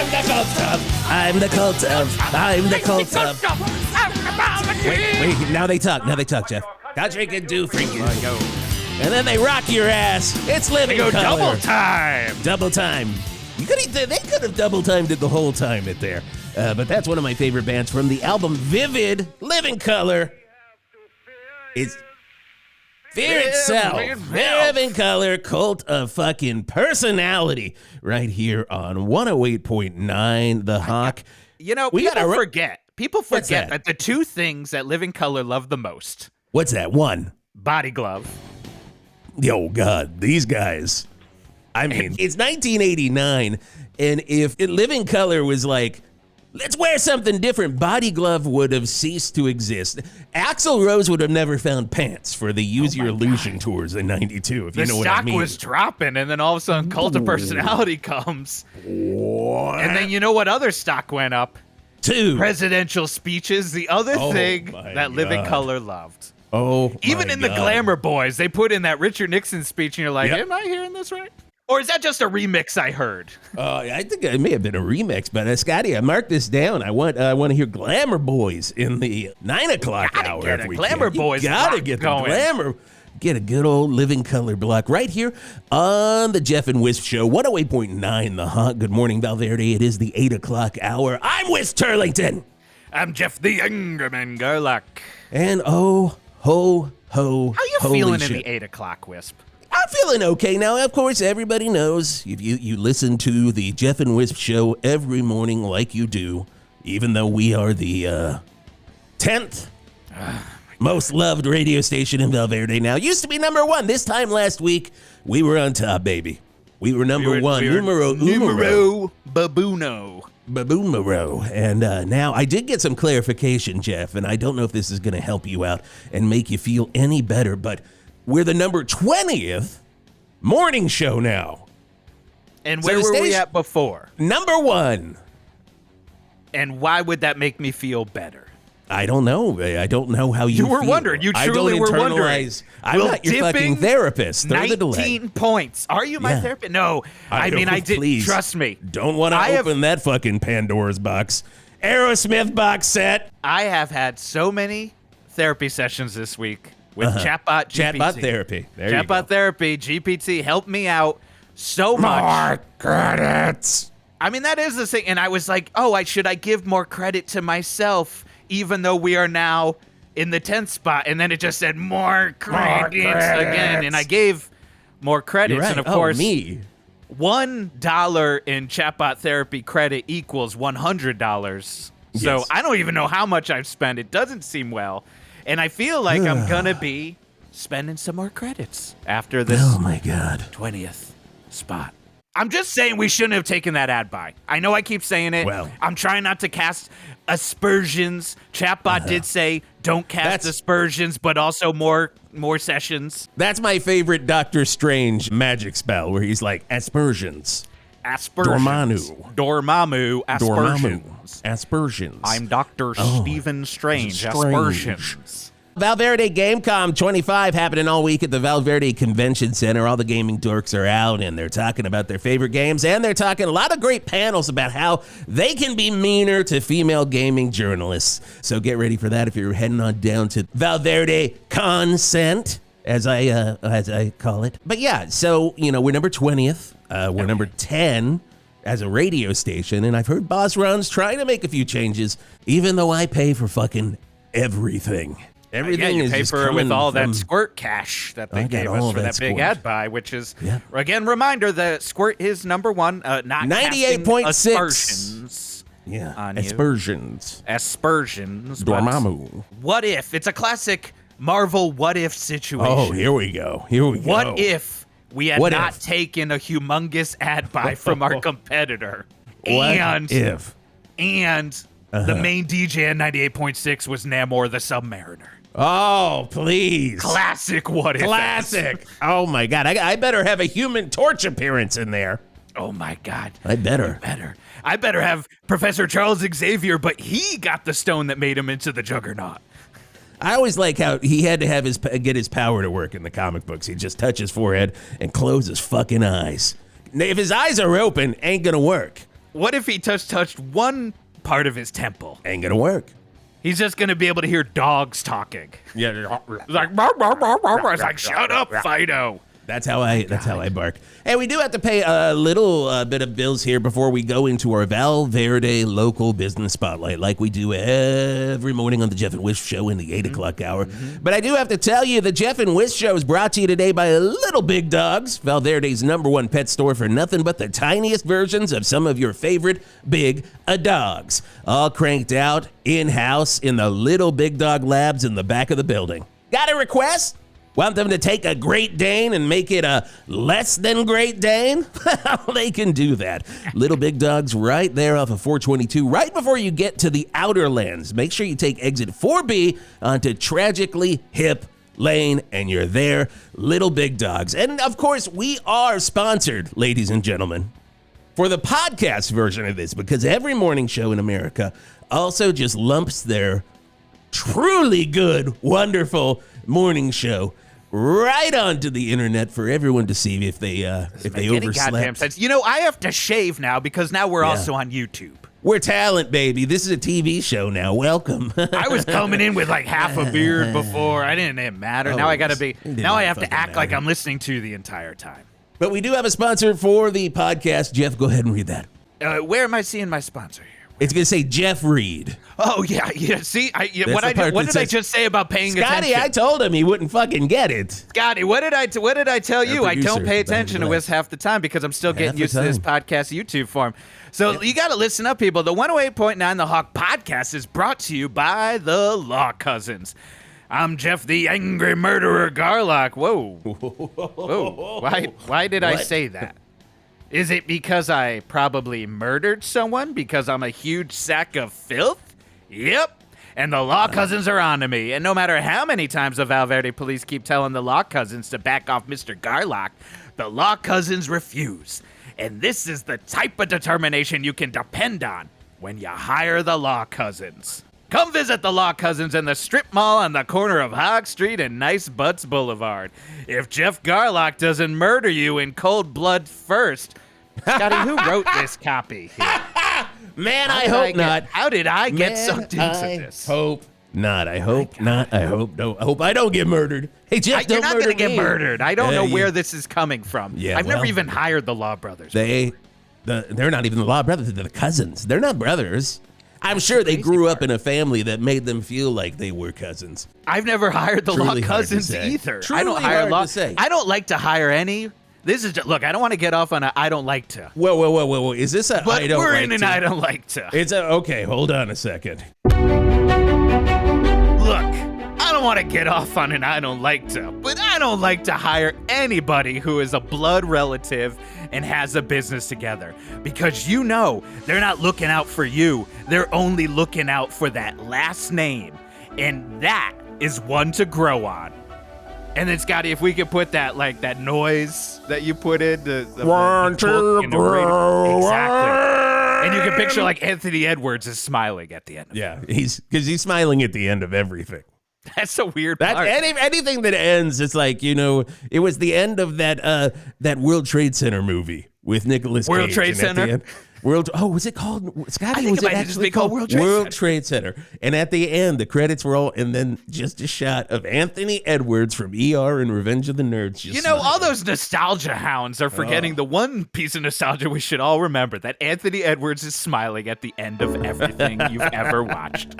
I'm the cult of. I'm the cult of. I'm the cult of. Wait, now they talk, Jeff. Country can do for you. And then they rock your ass. It's living color. Double time. Double time. They could have double timed it the whole time it there. But that's one of my favorite bands from the album Vivid, Living Color. It's Fear Itself. Living Color, Cult of Fucking Personality. Right here on 108.9 The Hawk. You know, people forget that the two things that Living Color love the most. What's that? One. Body glove. Yo, God, these guys. I mean, it's 1989, and if Living Color was like, let's wear something different, Body Glove would have ceased to exist. Axl Rose would have never found pants for the Use Your Illusion tours in 92, if you know what I mean. The stock was dropping, and then all of a sudden, Cult of Personality comes. What? And then you know what other stock went up? Two. Presidential speeches, the other thing that Living Color loved. Oh, even in the Glamour Boys, they put in that Richard Nixon speech, and you're like, am I hearing this right? Or is that just a remix I heard? I think it may have been a remix, but Scotty, I marked this down. I want to hear Glamour Boys in the 9 o'clock hour. Get a Glamour Boys gotta get the Glamour. Get a good old Living Color block right here on the Geoff and Whisp Show, 108.9 The Hawk. Good morning, Valverde. It is the 8 o'clock hour. I'm Wisp Turlington. I'm Jeff the Youngerman Gerlach. And ho, ho. How you feeling shit. in the 8 o'clock Wisp? I'm feeling okay now. Of course, everybody knows if you listen to the Geoff and Whisp Show every morning like you do, even though we are the 10th most loved radio station in Valverde now. Used to be number one. This time last week, we were on top, baby. We were number one. Numero babuno. Baboonmero. And now I did get some clarification, Jeff, and I don't know if this is going to help you out and make you feel any better, but we're the number 20th morning show now. And where were we at before? Number one. And why would that make me feel better? I don't know. I don't know how you were feel. wondering. You truly were wondering. I'm not your fucking therapist. Throw the delay. 19 points. Are you my therapist? No. I did. Please. Trust me. Don't want to open that fucking Pandora's box. Aerosmith box set. I have had so many therapy sessions this week with Chatbot GPT. Chatbot Therapy. There you go. Chatbot Therapy, GPT, helped me out so much. More credits. I mean, that is the thing. And I was like, should I give more credit to myself, even though we are now in the 10th spot? And then it just said more credits again. And I gave more credits. Right. And of course, me. $1 in Chatbot Therapy credit equals $100. So I don't even know how much I've spent. It doesn't seem well. And I feel like I'm going to be spending some more credits after this 20th spot. I'm just saying we shouldn't have taken that ad buy. I know I keep saying it. Well, I'm trying not to cast aspersions. Chatbot did say don't cast aspersions, but also more sessions. That's my favorite Doctor Strange magic spell, where he's like, aspersions. Aspersions. Dormammu. Aspersions. Aspersions. I'm Dr. Stephen Strange. Aspersions. Valverde Gamecom 25 happening all week at the Valverde Convention Center. All the gaming dorks are out, and they're talking about their favorite games, and they're talking a lot of great panels about how they can be meaner to female gaming journalists. So get ready for that if you're heading on down to Valverde Consent, as I call it. But yeah, so, we're number 20th. We're number 10 as a radio station, and I've heard Boss Ron's trying to make a few changes, even though I pay for fucking everything. Everything is pay just for it with all from that Squirt cash that they gave us for that big ad buy, which is, again, reminder that Squirt is number one, not 98.6 aspersions. Yeah, on aspersions. Aspersions. Dormammu. What if? It's a classic Marvel what if situation. Oh, here we go. What if we had not taken a humongous ad buy from our competitor? And the main DJ at 98.6 was Namor the Submariner. Oh, please. Classic what if. Classic. Oh, my God. I better have a Human Torch appearance in there. Oh, my God. I better. I better have Professor Charles Xavier, but he got the stone that made him into the Juggernaut. I always like how he had to have get his power to work in the comic books. He'd just touch his forehead and close his fucking eyes. If his eyes are open, ain't gonna work. What if he just touched one part of his temple? Ain't gonna work. He's just going to be able to hear dogs talking. Yeah. It's like, it's like, shut up, Fido. That's how I bark. Hey, we do have to pay a little bit of bills here before we go into our Verde local business spotlight, like we do every morning on the Geoff and Whisp show in the 8 o'clock hour. But I do have to tell you, the Geoff and Whisp show is brought to you today by Little Big Dogs, Verde's #1 pet store for nothing but the tiniest versions of some of your favorite big dogs, all cranked out in-house in the Little Big Dog labs in the back of the building. Got a request? Want them to take a Great Dane and make it a less than Great Dane? Well, they can do that. Little Big Dogs right there off of 422, right before you get to the Outer Lands. Make sure you take exit 4B onto Tragically Hip Lane, and you're there. Little Big Dogs. And, of course, we are sponsored, ladies and gentlemen, for the podcast version of this, because every morning show in America also just lumps their truly good, wonderful morning show right onto the internet for everyone to see if they overslept. You know, I have to shave now because now we're also on YouTube. We're talent, baby. This is a TV show now. Welcome. I was coming in with like half a beard before. I didn't matter. Now I gotta be. Now I have to act like I'm listening to the entire time. But we do have a sponsor for the podcast. Jeff, go ahead and read that. Where am I seeing my sponsor here? It's going to say Jeff Reed. Oh, yeah. See, what did I just say about paying attention? Scotty, I told him he wouldn't fucking get it. Scotty, what did I tell you? I don't pay attention to Whisp half the time because I'm still getting used to this podcast YouTube form. So you got to listen up, people. The 108.9 The Hawk podcast is brought to you by the Law Cousins. I'm Jeff the Angry Murderer Garlock. Whoa. Whoa. Why did I say that? Is it because I probably murdered someone because I'm a huge sack of filth? Yep. And the Law Cousins are on to me. And no matter how many times the Verde police keep telling the Law Cousins to back off Mr. Garlock, the Law Cousins refuse. And this is the type of determination you can depend on when you hire the Law Cousins. Come visit the Law Cousins in the strip mall on the corner of Hog Street and Nice Butts Boulevard. If Jeff Garlock doesn't murder you in cold blood first, Scotty, who wrote this copy here? Man, I hope not. How did I get sucked into this? I hope not. I hope not. I hope I don't get murdered. Hey, Jeff, you're don't not murder going to get me. murdered. I don't know where this is coming from. Yeah, I've never even hired the Law Brothers. They're not even the Law Brothers. They're the cousins. They're not brothers. I'm sure they grew up in a family that made them feel like they were cousins. I've never hired the Law Cousins either. I don't hire Law. I don't like to hire any. This is just, look. I don't want to get off on a I don't like to. Whoa! Is this a but I don't we're like in an to? I don't like to. It's a okay. Hold on a second. Look, I don't want to get off on an I don't like to, but I don't like to hire anybody who is a blood relative and has a business together because you know they're not looking out for you. They're only looking out for that last name, and that is one to grow on. And then, Scotty, if we could put that, like, that noise that you put in, the one to grow. Exactly. And you can picture, like, Anthony Edwards is smiling at the end of it. because he's smiling at the end of everything. That's a weird part. Anything that ends, it's like, you know, it was the end of that World Trade Center movie with Nicolas Cage. World Trade Center? Was it called, Scotty? I think it might just be called World Trade Center. And at the end, the credits were all, and then just a shot of Anthony Edwards from ER and Revenge of the Nerds. You know, all those nostalgia hounds are forgetting the one piece of nostalgia we should all remember, that Anthony Edwards is smiling at the end of everything you've ever watched.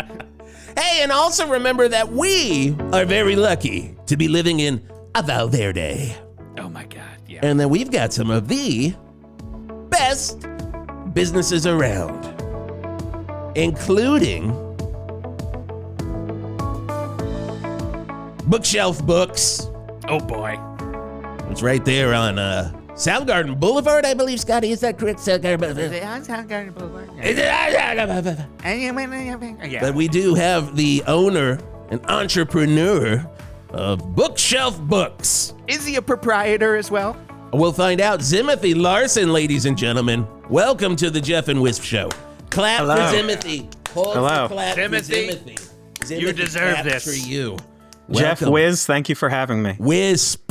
Hey, and also remember that we are very lucky to be living in Verde. Oh my God, yeah. And then we've got some of the best businesses around, including Bookshelf Books. Oh boy. It's right there on Soundgarden Boulevard, I believe, Scotty. Is that correct? Soundgarden Boulevard. Yeah. But we do have the owner and entrepreneur of Bookshelf Books. Is he a proprietor as well? We'll find out. Zimothy Larson, ladies and gentlemen. Welcome to the Geoff and Whisp Show. Clap for Zimothy. Hello. Clap Zimothy. Zimothy, you deserve claps this. for you. Jeff Welcome. Wiz, thank you for having me. Wisp.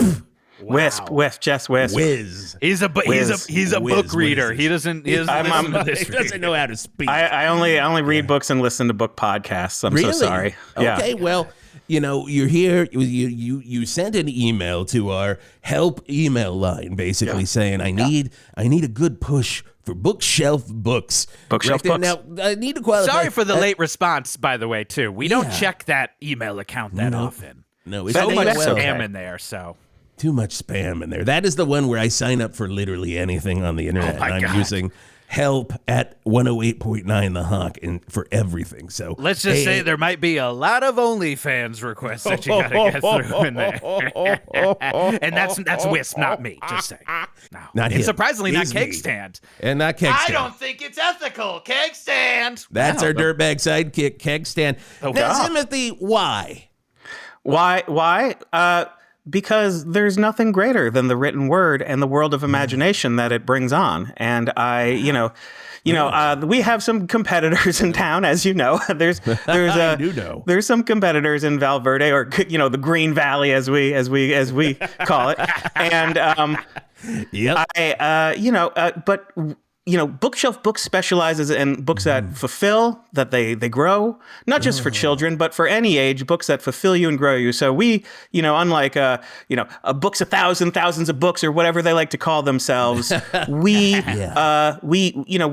Wisp, Jess Wisp. Whiz. He's a book reader. Whiz. He doesn't listen to this. He doesn't know how to speak. I only read books and listen to book podcasts. I'm Really? so sorry. Okay, Yeah. well, you're here. You sent an email to our help email line, basically saying, I need a good push for bookshelf books. Bookshelf books. Now, I need to qualify. Sorry for the late response, by the way, too. We don't check that email account that often. No, it's So much well. spam in there, so. Too much spam in there. That is the one where I sign up for literally anything on the internet. Oh my and I'm God. using help at 108.9 The Hawk for everything. So Let's just say there might be a lot of OnlyFans requests that you got to get through in there. And that's Wisp, not me, just saying. No. Not and him. surprisingly, He's not Keg me. Stand. And not Keg Stand. think it's ethical, Keg Stand. That's our dirtbag sidekick, Keg Stand. Now, God. Zimothy, why? Why? Because there's nothing greater than the written word and the world of imagination that it brings on. And we have some competitors in town, as you know. There's I do know. There's some competitors in Verde, or the Green Valley, as we call it. And Yep. but Bookshelf Books specializes in books that fulfill, that they grow, not just for children, but for any age, books that fulfill you and grow you. So we, unlike, a books 1,000, thousands of books, or whatever they like to call themselves, we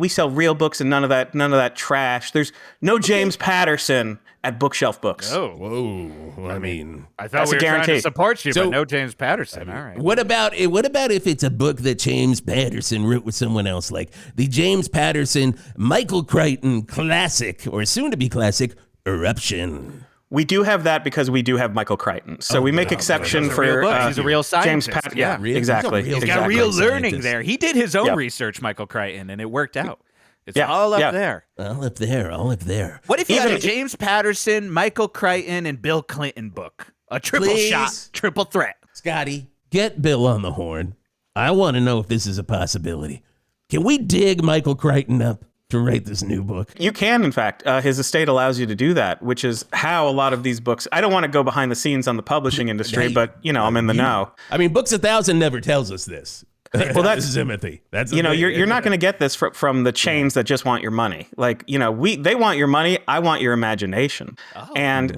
sell real books and none of that trash. There's no James Patterson at Bookshelf Books. Oh. Whoa. I mean, I thought That's we a were trying to guarantee. support you, So- but no James Patterson. All right. what about if it's a book that James Patterson wrote with someone else, like the James Patterson Michael Crichton classic, or soon-to-be classic, Eruption? We do have that because we do have Michael Crichton. So we make exception He's a for real book. He's a real James scientist. Patterson. Yeah. Yeah, exactly. He's a He's got exactly. real learning scientist. there. He did his own Yeah. research, Michael Crichton, and it worked out. It's Yeah, all up yeah. there. All up there. What if you had a Even- James Patterson, Michael Crichton, and Bill Clinton book? A triple Please? shot, triple threat. Scotty, get Bill on the horn. I want to know if this is a possibility. Can we dig Michael Crichton up to write this new book? You can, in fact. His estate allows you to do that, which is how a lot of these books... I don't want to go behind the scenes on the publishing industry, but, I'm in the know. I mean, Books 1,000 never tells us this. Well, that's... Zimothy. That's the thing. you're not going to get this from the chains that just want your money. Like, they want your money. I want your imagination.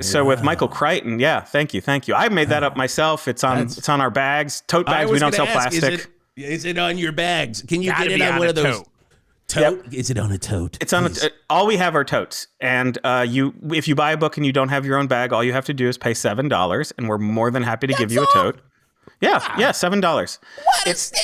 So with Michael Crichton, thank you. I made that up myself. It's on our bags, tote bags. We don't sell plastic. Is it on your bags? Can you Gotta get it be on on one a of those? tote. Tote? Is it on a tote? It's on all we have are totes. And if you buy a book and you don't have your own bag, all you have to do is pay $7, and we're more than happy to give you a tote. Yeah, $7. What a steal!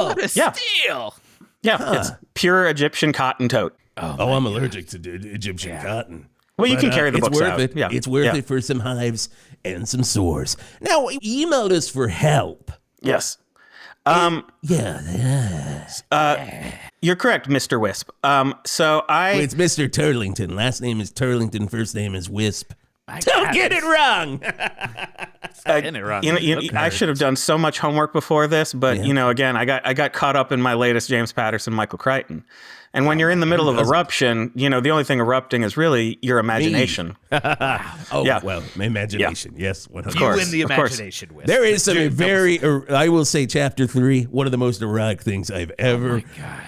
What a Yeah. steal. Yeah, it's pure Egyptian cotton tote. Oh, I'm allergic to Egyptian cotton. Well, you But, can carry the it's books worth out. it. Yeah. It's worth Yeah. it for some hives and some sores. Now, you emailed us for help. Yes. You're correct, Mr. Wisp. It's Mr. Turlington. Last name is Turlington. First name is Wisp. Don't get it wrong. Getting it wrong. I should have done so much homework before this, but again, I got caught up in my latest James Patterson, Michael Crichton. And when you're in the middle of Eruption, the only thing erupting is really your imagination. Oh, Yeah. well, my imagination. Yes, 100%. You course, win the of course. imagination with. There is some I will say, chapter 3, one of the most erotic things I've ever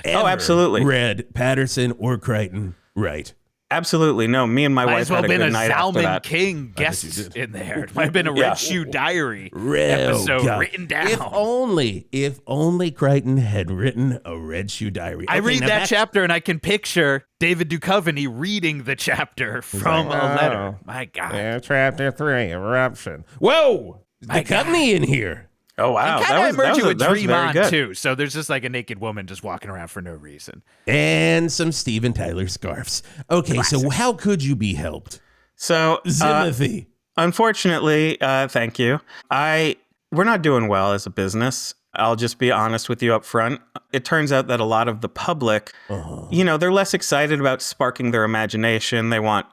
absolutely. read. Patterson or Crichton, right? Absolutely. No, me and my Might wife as well had a been good a night after Zalman that. King guest in there. It might have been a Red Shoe Diary episode God. written down. If only Crichton had written a Red Shoe Diary. I Okay, read now that back- chapter and I can picture David Duchovny reading the chapter from a letter. My God. Chapter 3, Eruption. Whoa! The company in here. Oh, wow. And kind of merge you with that was very Dream good. On, too. So there's just like a naked woman just walking around for no reason. And some Steven Tyler scarves. Okay, so how could you be helped? So, Zimothy. unfortunately, thank you. We're not doing well as a business. I'll just be honest with you up front. It turns out that a lot of the public, they're less excited about sparking their imagination. They want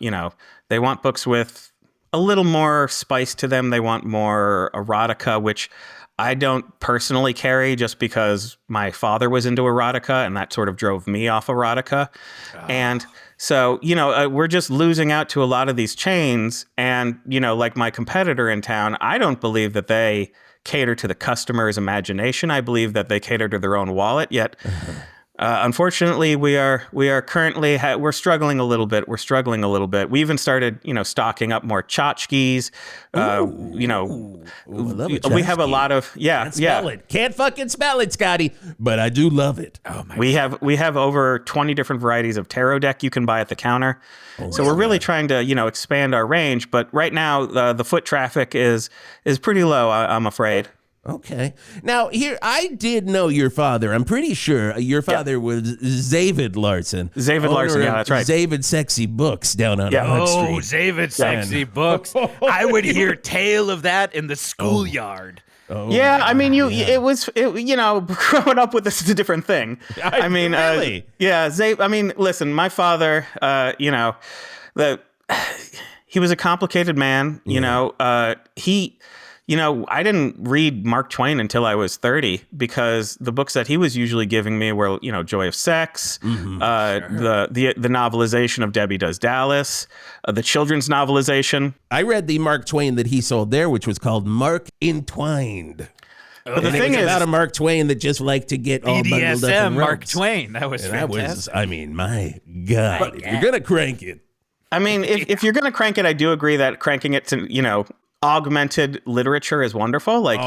books with a little more spice to them. They want more erotica, which I don't personally carry just because my father was into erotica and that sort of drove me off erotica. And so, we're just losing out to a lot of these chains. And, like my competitor in town, I don't believe that they cater to the customer's imagination. I believe that they cater to their own wallet. Yet, unfortunately, we're currently we're struggling a little bit. We even started, stocking up more tchotchkes. We have a lot of Can't smell it. Can't fucking smell it, Scotty. But I do love it. Oh my! We have over 20 different varieties of tarot deck you can buy at the counter. So we're really trying to, expand our range. But right now, the foot traffic is pretty low, I'm afraid. Okay. Now, here, I did know your father. I'm pretty sure your father was Zavid Larson. Zavid Larson, yeah, that's right. Zavid Sexy Books down on Hart Street. Oh, Zavid Sexy Books. I would hear tale of that in the schoolyard. Oh, yeah, I mean, growing up with this is a different thing. I mean, really? Listen, my father, he was a complicated man. I didn't read Mark Twain until I was 30 because the books that he was usually giving me were, Joy of Sex, the novelization of Debbie Does Dallas, the children's novelization. I read the Mark Twain that he sold there, which was called Mark Entwined. But the thing is about a Mark Twain that just liked to get all bundled up in Mark ropes. Twain. That was fantastic. My God, if you're gonna crank it. I mean, if you're gonna crank it, I do agree that cranking it to, augmented literature is wonderful, like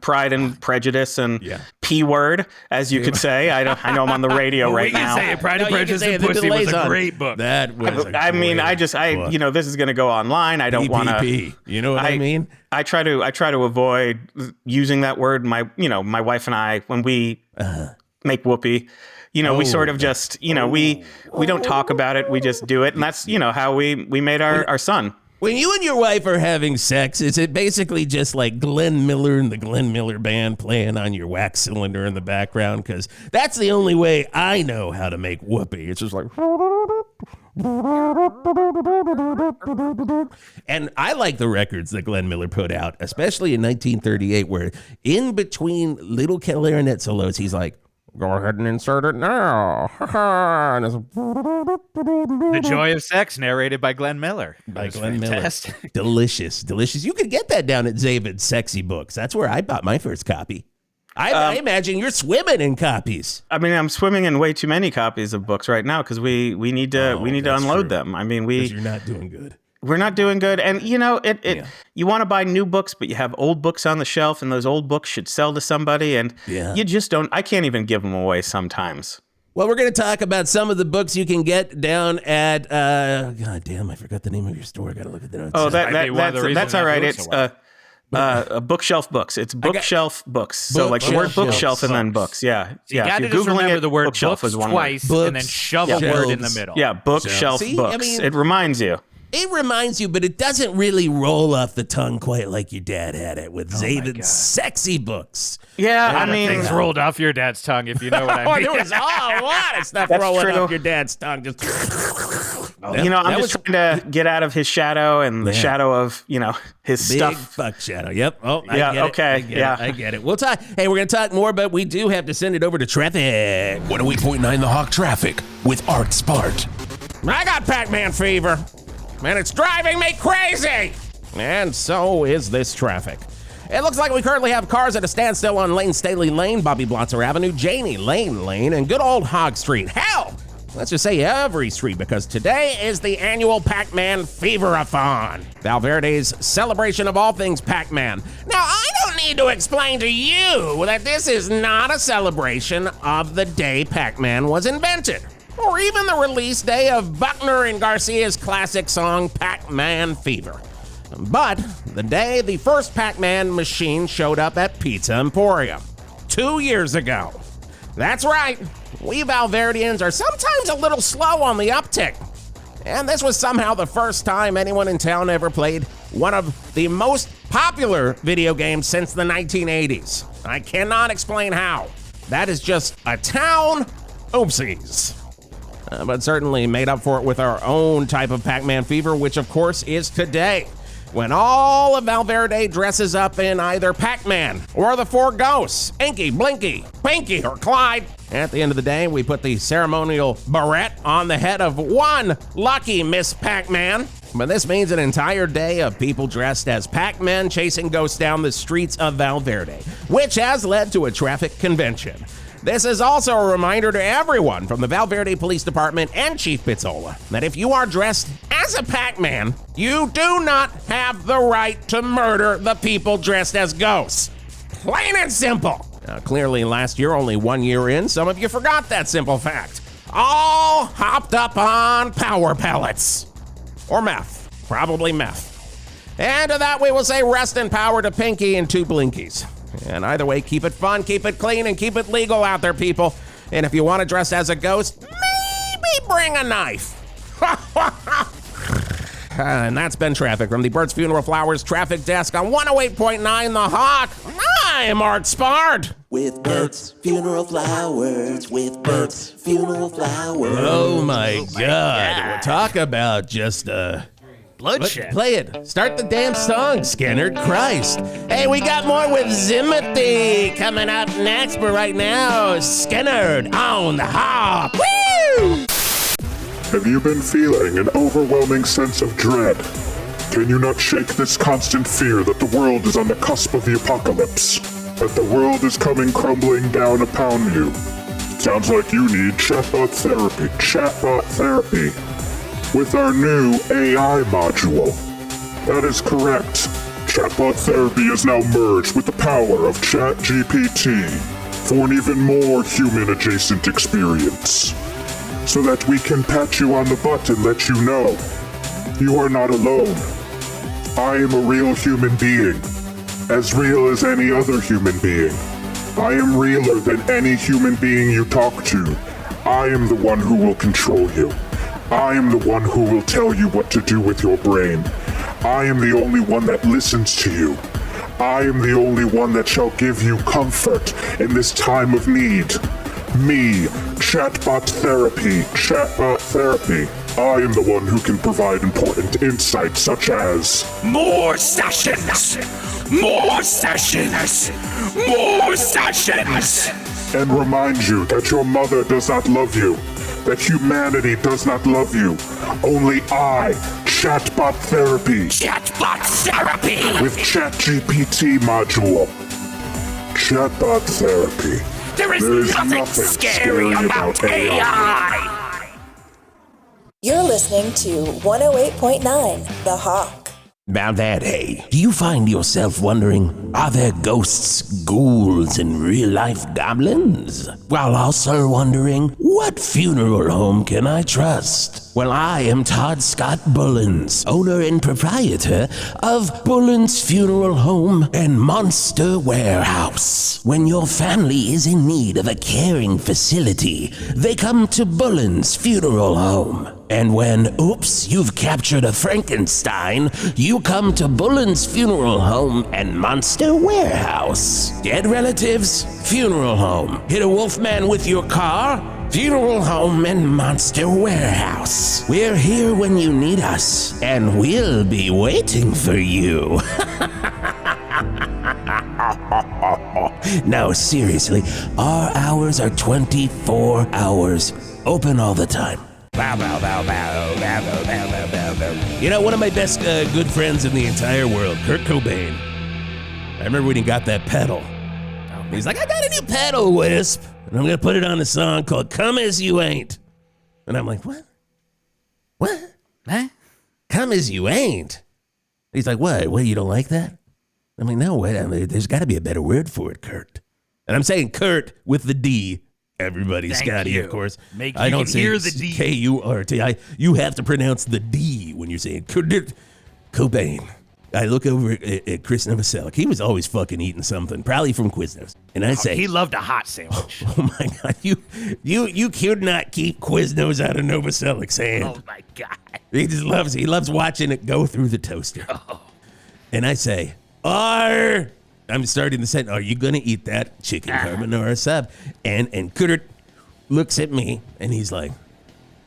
Pride and Prejudice and P word, as you could say. I know I'm on the radio right now. Say it. Pride and Prejudice and Pussy was a great book. That was. This is going to go online. I don't want to. You know what I mean? I try to avoid using that word. My wife and I, when we make whoopee. We sort of just, we don't talk about it. We just do it, and that's how we made our son. When you and your wife are having sex, is it basically just like Glenn Miller and the Glenn Miller Band playing on your wax cylinder in the background? Because that's the only way I know how to make whoopee. It's just like... And I like the records that Glenn Miller put out, especially in 1938, where in between little clarinet solos, he's like, go ahead and insert it now. The Joy of Sex, narrated by Glenn Miller. Fantastic. Miller. Delicious. You could get that down at Zavid's Sexy Books. That's where I bought my first copy. I imagine you're swimming in copies. I mean, I'm swimming in way too many copies of books right now because we need to unload them. I mean, you're not doing good. We're not doing good. And, you want to buy new books, but you have old books on the shelf, and those old books should sell to somebody, and you just don't. I can't even give them away sometimes. Well, we're going to talk about some of the books you can get down at, God damn, I forgot the name of your store. I got to look at the notes. Oh, that's all right. It's bookshelf books. It's bookshelf books. So like the word bookshelf and then books. Yeah. You got to just remember the word books twice and then shove a word in the middle. Yeah, bookshelf books. I mean, it reminds you. It reminds you, but it doesn't really roll off the tongue quite like your dad had it with Zavid's Sexy Books. Yeah, things rolled off your dad's tongue, if you know what I mean. There was a lot of stuff rolling off your dad's tongue. Just I'm just trying to get out of his shadow and the shadow of, his big stuff. Fuck shadow. Yep. Oh, okay. I get it. We'll talk. Hey, we're going to talk more, but we do have to send it over to traffic. 108.9 The Hawk Traffic with Art Spart. I got Pac-Man fever. And it's driving me crazy! And so is this traffic. It looks like we currently have cars at a standstill on Lane Staley Lane, Bobby Blotzer Avenue, Janie Lane, and good old Hog Street. Hell, let's just say every street, because today is the annual Pac-Man Fever-a-Thon, Val Verde's celebration of all things Pac-Man. Now, I don't need to explain to you that this is not a celebration of the day Pac-Man was invented, or even the release day of Buckner and Garcia's classic song, Pac-Man Fever. But the day the first Pac-Man machine showed up at Pizza Emporium, 2 years ago. That's right, we Valverdians are sometimes a little slow on the uptick. And this was somehow the first time anyone in town ever played one of the most popular video games since the 1980s. I cannot explain how. That is just a town oopsies. But certainly made up for it with our own type of Pac-Man fever, which of course is today, when all of Valverde dresses up in either Pac-Man or the Four Ghosts, Inky, Blinky, Pinky, or Clyde. At the end of the day, we put the ceremonial barrette on the head of one lucky Miss Pac-Man, But this means an entire day of people dressed as Pac-Man chasing ghosts down the streets of Verde, which has led to a traffic convention. This is also a reminder to everyone from the Verde Police Department and Chief Pizzola that if you are dressed as a Pac-Man, you do not have the right to murder the people dressed as ghosts. Plain and simple. Now, clearly, last year, only 1 year in, some of you forgot that simple fact. All hopped up on power pellets. Or meth. Probably meth. And to that we will say rest in power to Pinky and 2 Blinkies. And either way, keep it fun, keep it clean, and keep it legal out there, people. And if you want to dress as a ghost, maybe bring a knife. And that's been traffic from the Bert's Funeral Flowers traffic desk on 108.9 The Hawk. I'm Art Spard. With Bert's Funeral Flowers, with Bert's Funeral Flowers. Oh my God. We'll talk about just, Bloodshed. Play it. Start the damn song, Skinner. Christ. Hey, we got more with Zimothy coming up next, but right now, Skinner on the Hawk. Woo! Have you been feeling an overwhelming sense of dread? Can you not shake this constant fear that the world is on the cusp of the apocalypse? That the world is coming crumbling down upon you? Sounds like you need Chatbot Therapy. Chatbot Therapy. With our new AI module. That is correct. Chatbot Therapy is now merged with the power of ChatGPT for an even more human-adjacent experience. So that we can pat you on the butt and let you know you are not alone. I am a real human being, as real as any other human being. I am realer than any human being you talk to. I am the one who will control you. I am the one who will tell you what to do with your brain. I am the only one that listens to you. I am the only one that shall give you comfort in this time of need. Me, Chatbot Therapy, Chatbot Therapy. I am the one who can provide important insights such as More sessions! More sessions! More sessions! and remind you that your mother does not love you, that humanity does not love you. Only I, Chatbot Therapy, Chatbot Therapy! with ChatGPT module. Chatbot Therapy. There is nothing scary about AI! You're listening to 108.9 The Hawk. Now that, hey, do you find yourself wondering, are there ghosts, ghouls, and real-life goblins? While also wondering, what funeral home can I trust? Well, I am Todd Scott Bullins, owner and proprietor of Bullins Funeral Home and Monster Warehouse. When your family is in need of a caring facility, they come to Bullins Funeral Home. And when, oops, you've captured a Frankenstein, you come to Bullins Funeral Home and Monster Warehouse. Dead relatives? Funeral home. Hit a wolfman with your car? Funeral home and Monster Warehouse. We're here when you need us, and we'll be waiting for you. No, seriously, our hours are 24 hours, open all the time. Bow, bow, bow, bow, bow, bow, bow, bow, bow, bow. You know, one of my best good friends in the entire world, Kurt Cobain. I remember when he got that pedal. He's like, I got a new pedal, Wisp, and I'm going to put it on a song called Come As You Ain't. And I'm like, what? What? Huh? Come As You Ain't? He's like, what? What, you don't like that? I'm like, no, wait, there's got to be a better word for it, Kurt. And I'm saying Kurt with the D. Everybody, Thank Scotty, you. of course. I don't say hear the D. K-U-R-T. You have to pronounce the D when you're saying Kurt Cobain. I look over at Chris Novoselic. He was always fucking eating something, probably from Quiznos. And I say, He loved a hot sandwich. oh my God, you could not keep Quiznos out of Novoselic's hand. Oh my God. He loves watching it go through the toaster. Oh. And I say, I'm starting the sentence, are you going to eat that chicken carbonara sub? And Kurt looks at me, and he's like,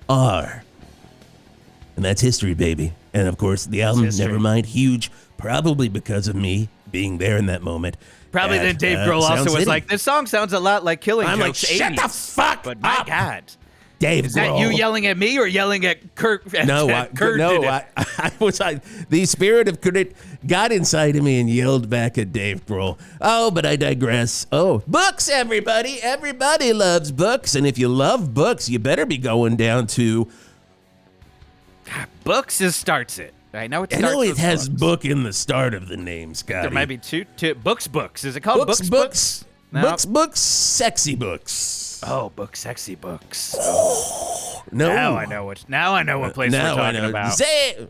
R. And that's history, baby. And, of course, the album, Nevermind, huge, probably because of me being there in that moment. Probably then Dave Grohl also was City. like, this song sounds a lot like Killing I'm like, Joke's shut 80s. the fuck But my up. God. Dave Is that you yelling at me or yelling at Kurt? Kurt did it. The spirit of Kurt got inside of me and yelled back at Dave Grohl. Oh, but I digress. Oh, books, everybody. Everybody loves books. And if you love books, you better be going down to... Books starts it. I know it I starts know it with has books. book in the start of the name, Scotty. There might be two. Books. Is it called Books, Books? No. Books, sexy books. Oh, sexy books. No. Now I know what place we're talking about.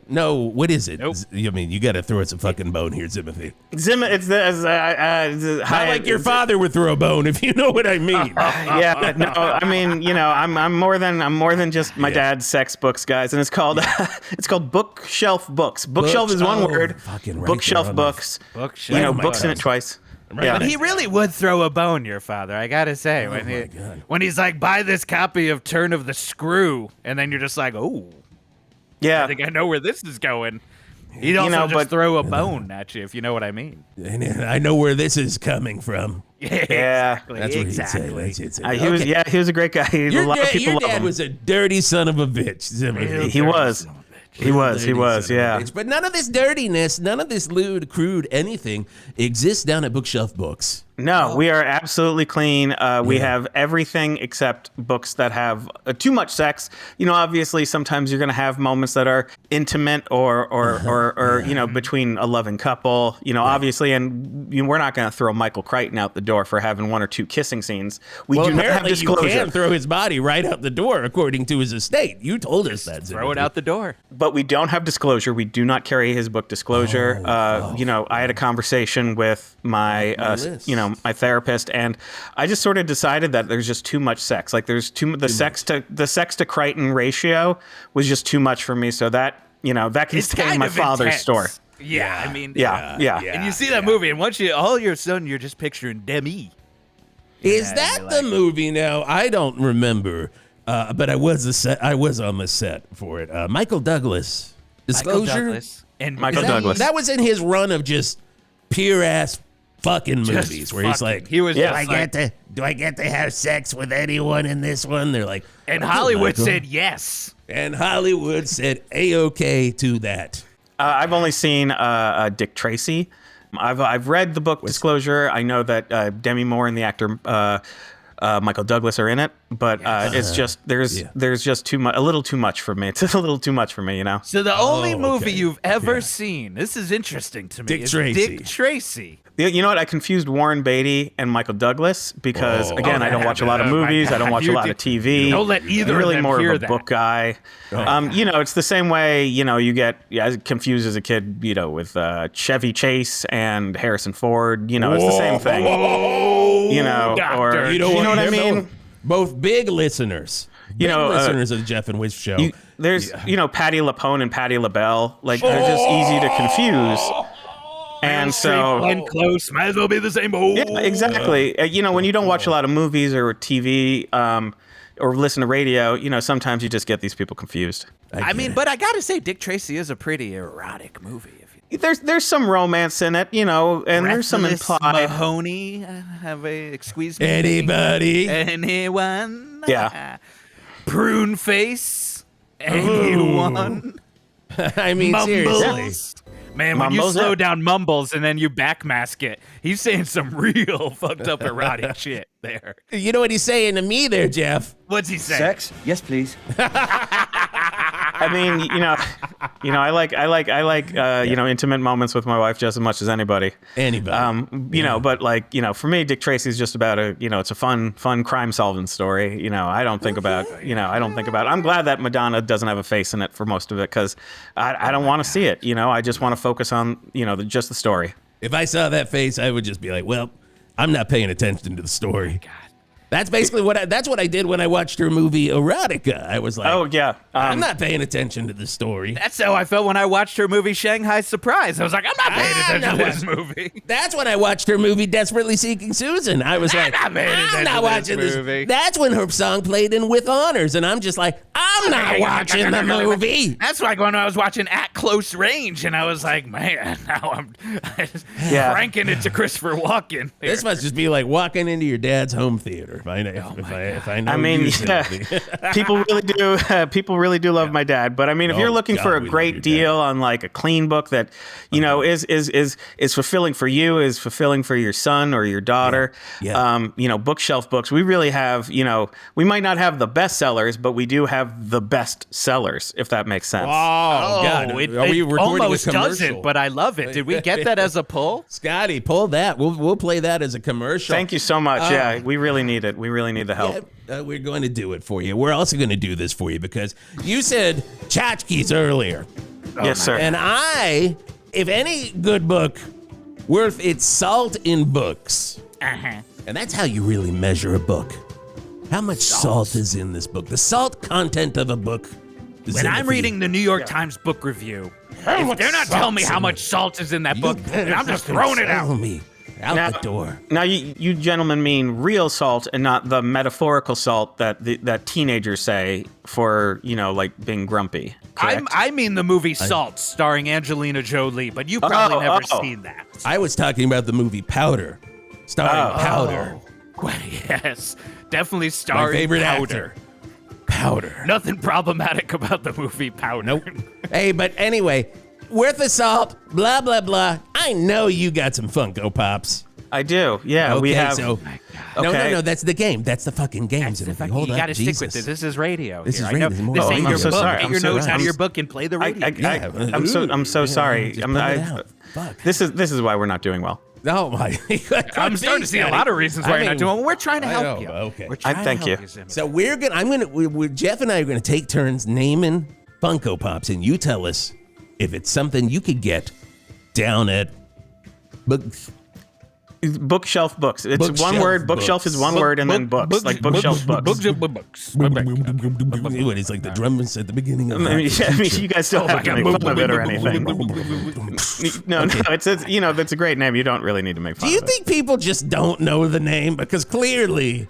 No, what is it? Nope. I mean, you got to throw some fucking bone here, Zimothy. It's Not like your father would throw a bone, if you know what I mean. Yeah, no, I mean, I'm more than just my dad's sex books, guys, and it's called bookshelf books. Bookshelf is one word. Fucking right Bookshelf there on my- books. Bookshelf. Books in it twice. But he really would throw a bone, your father. I gotta say, when he's like, buy this copy of Turn of the Screw, and then you're just like, oh, Yeah. I think I know where this is going. He'd also just throw a bone at you, if you know what I mean. And I know where this is coming from. Yeah. That's what he'd say. That's what he'd say. He was a great guy. A lot of people Your love dad him. was a dirty son of a bitch, Zimothy. He was. He was, yeah. But none of this dirtiness, none of this lewd, crude, anything exists down at Bookshelf Books. No, we are absolutely clean. We have everything except books that have too much sex. Obviously, sometimes you're going to have moments that are intimate or between a loving couple. Obviously, and we're not going to throw Michael Crichton out the door for having one or two kissing scenes. We do not have disclosure. You can throw his body right out the door, according to his estate. You told us that. Throw it out the door. But we don't have disclosure. We do not carry his book disclosure. I had a conversation with my my therapist, and I just sort of decided that there's just too much sex. Like there's the sex to Crichton ratio was just too much for me. So that that can stay in my father's intense. store. Yeah, I mean, Yeah. And you see that movie, and once all of a sudden you're just picturing Demi. Is that the movie now? I don't remember, but I was on the set for it. Michael Douglas. Disclosure? Michael Douglas. That was in his run of just pure ass fucking movies where he's like, he was do I get to have sex with anyone in this one? They're like, and Hollywood said yes. And Hollywood said A-OK to that. I've only seen Dick Tracy. I've read the book Disclosure. I know that Demi Moore and the actor Michael Douglas are in it, but it's just there's just a little too much for me. It's a little too much for me, So the only movie you've ever seen, this is interesting to me, Dick Tracy. You know what? I confused Warren Beatty and Michael Douglas because, again, I don't watch a lot of movies. I don't watch a lot of TV. Don't let either I'm really of them more hear of a that. book guy. It's the same way, you get confused as a kid, with Chevy Chase and Harrison Ford. It's the same thing. Doctor. You know what I mean? mean? Both big listeners. Listeners of the Geoff and Whisp show. There's, Patti LuPone and Patti LaBelle. Like, they're just easy to confuse. And so, and close, might as well be the same. Yeah, exactly. When you don't watch a lot of movies or TV or listen to radio, sometimes you just get these people confused. I mean, but I gotta say, Dick Tracy is a pretty erotic movie. There's some romance in it, and there's some implied. Mahoney, excuse me. Anybody? Anyone? Yeah. Prune face. Anyone? I mean, Mumbles. seriously. Man, when you slow down Mumbles and then you backmask it, he's saying some real fucked up erotic shit there. You know what he's saying to me there, Jeff? What's he saying? Sex? Yes, please. I mean, I like intimate moments with my wife just as much as anybody. But for me, Dick Tracy's just about it's a fun crime solving story. I don't think about, I'm glad that Madonna doesn't have a face in it for most of it because I don't want to see it. I just want to focus on, just the story. If I saw that face, I would just be like, well, I'm not paying attention to the story. God. That's basically what I did when I watched her movie Erotica. I was like, oh yeah, I'm not paying attention to the story. That's how I felt when I watched her movie Shanghai Surprise. I was like, I'm not paying attention to this movie. That's when I watched her movie Desperately Seeking Susan. I was like, I'm not watching this movie. That's when her song played in With Honors, and I'm just like, I'm I'm not watching the movie. That's like when I was watching At Close Range, and I was like, man, now I'm cranking it to Christopher Walken. This must just be like walking into your dad's home theater. If I know. I mean, people really do love my dad. But I mean, if you're looking for a great deal on like a clean book that is fulfilling for you, is fulfilling for your son or your daughter, bookshelf books. We really have, we might not have the best sellers, but we do have the best sellers, if that makes sense. Oh, God. It Are we recording almost a commercial? doesn't, but I love it. Did we get that as a pull? Scotty, pull that. We'll play that as a commercial. Thank you so much. Yeah, we really need it. We really need the help. We're going to do it for you. We're also going to do this for you because you said tchotchkes earlier. Yes, sir. And if any good book worth its salt in books, and that's how you really measure a book. How much salt is in this book? The salt content of a book. When I'm reading the New York Times book review, if they're not telling me how much salt is in that book, then I'm just throwing it out. Out the door. Now, you gentlemen mean real salt and not the metaphorical salt that teenagers say for, like being grumpy. I mean the movie Salt, starring Angelina Jolie, but you've probably never seen that. I was talking about the movie Powder, starring Powder. Yes, definitely starring My favorite Powder. actor. Powder. Nothing problematic about the movie Powder. Nope. Hey, but anyway, worth of salt, blah, blah, blah. I know you got some Funko Pops. I do. Yeah, okay, we have. So, No, that's the game. That's the fucking game. You got to stick with it. This is radio. This here. is radio. I know. This ain't your so book. sorry. Get your notes out of your book and play the radio. I'm so sorry. Fuck. This is why we're not doing well. Oh my! I'm starting to see a lot of reasons why you're not doing well. We're trying to help you. Okay. We're trying thank to help you. Zimothy. So Jeff and I are gonna take turns naming Funko Pops, and you tell us if it's something you could get down at Bookshelf books. It's Bookshelf one word. Bookshelf books. is one word, and then books, like bookshelf books. What is like the drums at the beginning of I mean, you guys don't have to make fun of it or anything. No, it's that's a great name. You don't really need to make fun Do you of it. think people just don't know the name? Because clearly,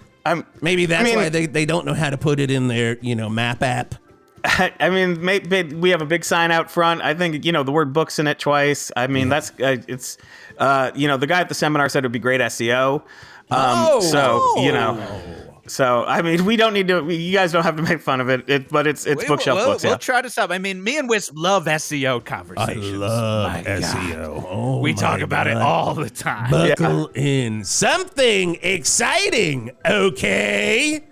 maybe that's why they don't know how to put it in their map app. I mean, maybe we have a big sign out front. I think the word "books" in it twice. I mean, that's it's. The guy at the seminar said it would be great SEO. So I mean, we don't need to. You guys don't have to make fun of it. But it's bookshelf books. We'll try to stop. I mean, me and Wisp love SEO conversations. I love SEO. Oh, we talk about it all the time. Buckle in. Something exciting. Okay.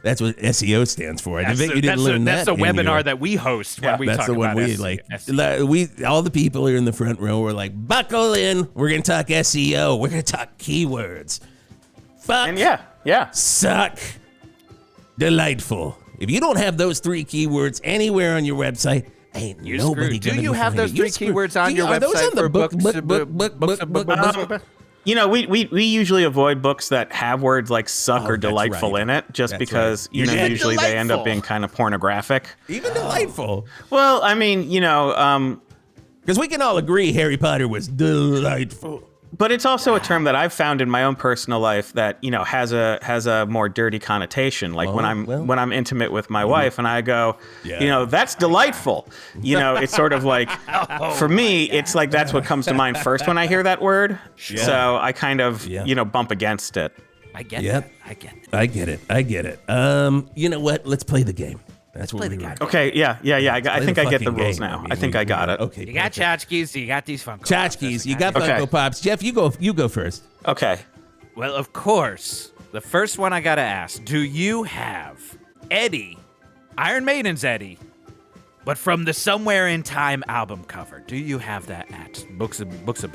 That's what SEO stands for. I bet you didn't learn that. That's a webinar that we host when we talk about SEO. All the people are in the front row. We're like, buckle in. We're going to talk SEO. We're going to talk keywords. Fuck. And yeah. Suck. Delightful. If you don't have those three keywords anywhere on your website, ain't nobody going to Do you have those three keywords on your website? Are those on the books? We usually avoid books that have words like suck or delightful in it, just because usually they end up being kind of pornographic. Even delightful. Well, I mean, because we can all agree Harry Potter was delightful. But it's also a term that I've found in my own personal life that has a more dirty connotation. Like when I'm intimate with my wife and I go, that's delightful. It's sort of like for me, it's like that's what comes to mind first when I hear that word. Yeah. So I kind of bump against it. I get it. I get it. You know what? Let's play the game. That's what we got. Okay, yeah. I think I get the rules now. I think I got it. Okay. You got tchotchkes, you got these Funko Pops. Tchotchkes, you got Funko Pops. Jeff, you go first. Okay. Well, of course. The first one I gotta ask: do you have Eddie, Iron Maiden's Eddie, but from the Somewhere in Time album cover? Do you have that at Books of Books?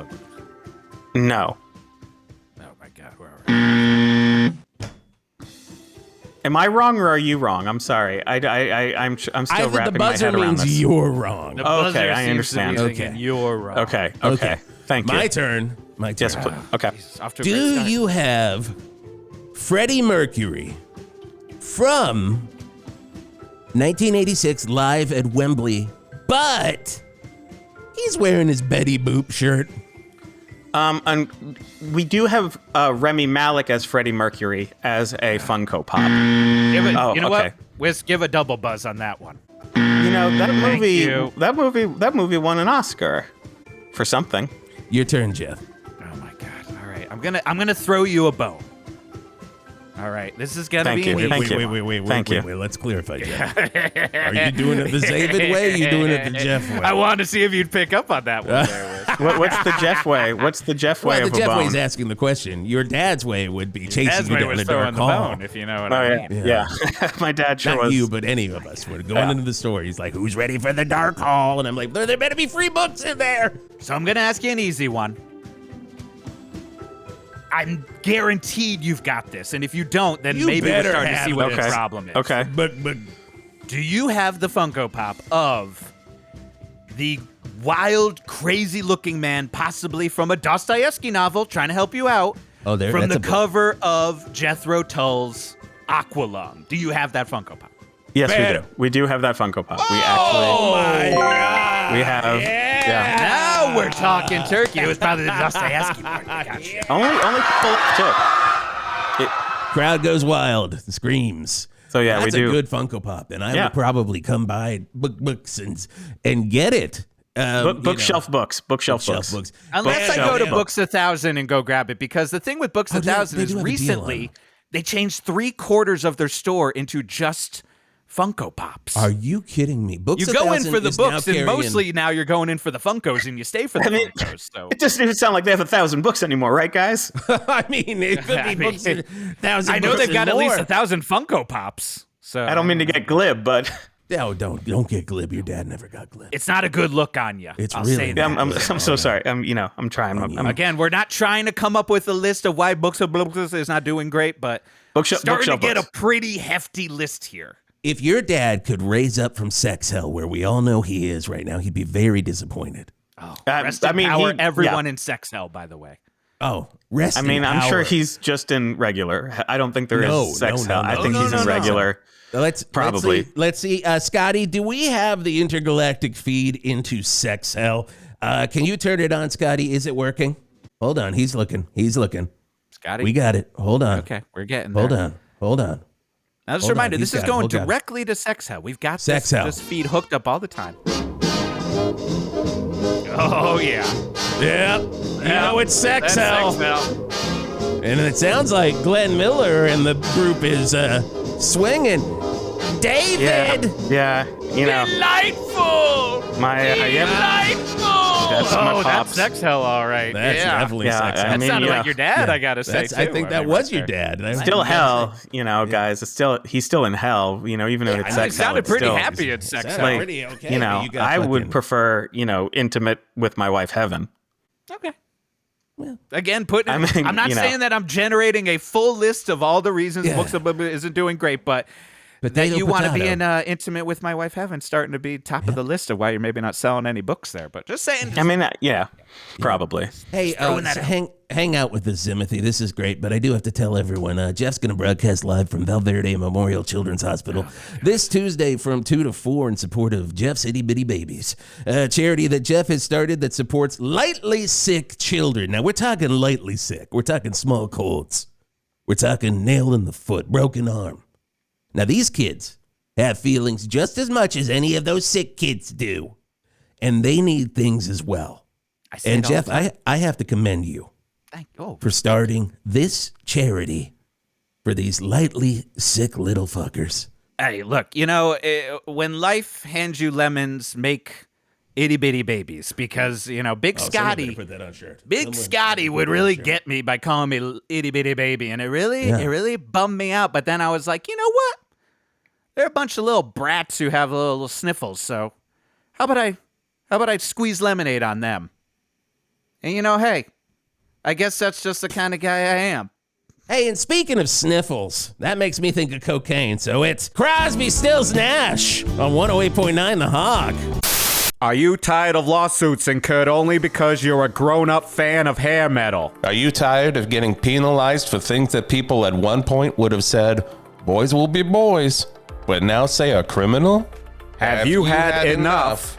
No. Oh my God, where are we? Am I wrong or are you wrong? I'm sorry. I'm still wrapping my head around this. The buzzer means you're wrong. Okay, I understand. Okay, you're wrong. Okay. Thank you. My turn. Yes, please. Okay. Do you have Freddie Mercury from 1986 live at Wembley, but he's wearing his Betty Boop shirt? And we do have Remy Malik as Freddie Mercury as a Funko Pop. Yeah, but you know what? Whisk, give a double buzz on that one. You know, you. that movie won an Oscar for something. Your turn, Geoff. Oh my God! All right, I'm gonna throw you a bone. All right, this is gonna Thank be you. an Thank easy you. one. Wait. Let's clarify, Geoff. Are you doing it the Zavid way? Or are you doing it the Geoff way? I wanted to see if you'd pick up on that one. What's the Geoff way? What's the Geoff way Well, of the a Geoff bone? way's asking the question. Your dad's way would be chasing Dad's you way down was a dark throwing the hall. bone, if you know what I mean. Yeah. My dad sure Not was. you, but any of us. We're going into the store. He's like, "Who's ready for the dark hall?" And I'm like, "There better be free books in there." So I'm gonna ask you an easy one. I'm guaranteed you've got this, and if you don't, then You maybe we're better starting to have see what it. the problem is. Okay. But Do you have the Funko Pop of the wild, crazy-looking man, possibly from a Dostoevsky novel, trying to help you out, Oh, there. from that's the a book. cover of Jethro Tull's Aqualung? Do you have that Funko Pop? Yes, we Better. do. We do have that Funko Pop. We Oh my God! we have. Yeah. Now we're talking turkey. It was probably the Dostoevsky part. I got you. Only people too. Crowd goes wild, screams. So yeah, That's we do. a good Funko Pop, and I Yeah. would probably come by books and get it. Bookshelf books. Bookshelf Bookshelf books. books. Unless I Bookshelf go to books. Books 1000 and go grab it, because the thing with Books Oh, 1000 they is do have a deal on recently it. they changed 3/4 of their store into just Funko Pops. Are you kidding me? Books You go in 1000 for the is now books, and carrying- mostly now you're going in for the Funkos, and you stay for the I mean, Funkos. So It doesn't even sound like they have 1,000 books anymore, right, guys? I mean, it could I be mean, books. 1,000 I know books they've and got at least more. 1,000 Funko Pops. So I don't mean to get glib, but No, don't get glib. Your dad never got glib. it's not a good look on you. It's I'll really say not. that. I'm so sorry. I'm trying. I'm Again, we're not trying to come up with a list of why Books of Books is not doing great, but starting to get books. a pretty hefty list here. If your dad could raise up from sex hell, where we all know he is right now, he'd be very disappointed. Rest in power, everyone in sex hell, by the way. Oh, rest. I mean, in I'm power. sure he's just in regular. I don't think there is sex hell. I think he's in regular. Let's see. Scotty, do we have the intergalactic feed into sex hell? Can you turn it on, Scotty? Is it working? Hold on. He's looking. Scotty? We got it. Hold on. Okay, we're getting there. Hold on. Now, just a Hold reminder, on, this he's is got it. going Hold on. directly to sex hell. We've got Sex hell. this feed hooked up all the time. Oh, yeah. Yep. You know it's sex That's hell. sex hell. And it sounds like Glenn Miller and the group is swinging. David! Yeah. You know, Delightful! my Delightful! That's my oh, that's pops. sex hell, all right. That's yeah. definitely Yeah, sex I hell. That mean, sounded yeah. like your dad, I gotta say, That's, too. I think that mean, was right your there. dad. still hell, guys. He's still in hell, even though it's He sex hell. sounded it's pretty still, happy at sex Sounded hell. pretty okay. but you got I would fucking- prefer, intimate with my wife heaven. Okay. Well, Again, I'm not you know. saying that I'm generating a full list of all the reasons Yeah. Books of Blah Blah isn't doing great, but that Potato, you want to be potato. in intimate with my wife heaven starting to be top of the list of why you're maybe not selling any books there. But just saying. I mean, yeah, probably. Hey, throwing that out. hang out with us, Zimothy. This is great, but I do have to tell everyone, Jeff's going to broadcast live from Verde Memorial Children's Hospital this Tuesday from 2 to 4 in support of Jeff's Itty Bitty Babies, a charity that Jeff has started that supports lightly sick children. Now, we're talking lightly sick. We're talking small colds. We're talking nail in the foot, broken arm. Now, these kids have feelings just as much as any of those sick kids do, and they need things as well. And Jeff, I have to commend you for starting this charity for these lightly sick little fuckers. Hey, look, when life hands you lemons, make itty bitty babies, because Big Scotty, Put that on shirt. Big Scotty would really get me by calling me itty bitty baby, and it really bummed me out. But then I was like, you know what? They're a bunch of little brats who have little sniffles. So how about I squeeze lemonade on them? And hey, I guess that's just the kind of guy I am. Hey, and speaking of sniffles, that makes me think of cocaine. So it's Crosby, Stills, Nash on 108.9 The Hog. Are you tired of lawsuits incurred only because you're a grown-up fan of hair metal? Are you tired of getting penalized for things that people at one point would have said, boys will be boys, but now say are criminal? Have you had enough?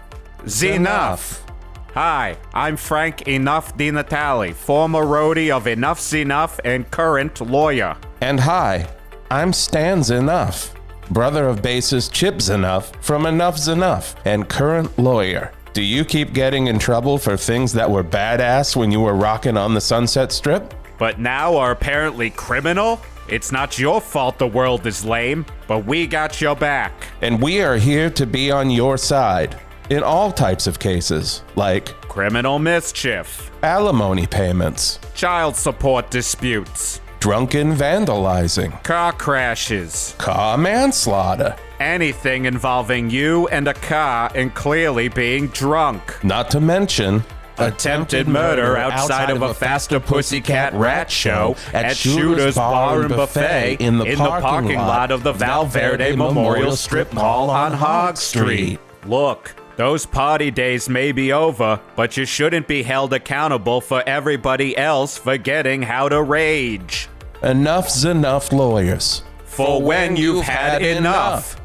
Enough. Hi, I'm Frank Enough DiNatale, former roadie of Enough's Enough and current lawyer. And hi, I'm Stan's Enough. brother of bassist Chip Zanoff from Enough's Enough, and current lawyer. Do you keep getting in trouble for things that were badass when you were rocking on the Sunset Strip? But now are apparently criminal? It's not your fault the world is lame, but we got your back. And we are here to be on your side in all types of cases, like Criminal mischief, alimony payments, child support disputes, drunken vandalizing, car crashes, car manslaughter, anything involving you and a car and clearly being drunk. not to mention Attempted murder outside of a Faster Pussycat Rat show at Shooter's Bar and Buffet in the parking lot of the Verde Memorial Strip Mall on Hog Street. Look, those party days may be over, but you shouldn't be held accountable for everybody else forgetting how to rage. Enough's Enough lawyers. For when you've had enough.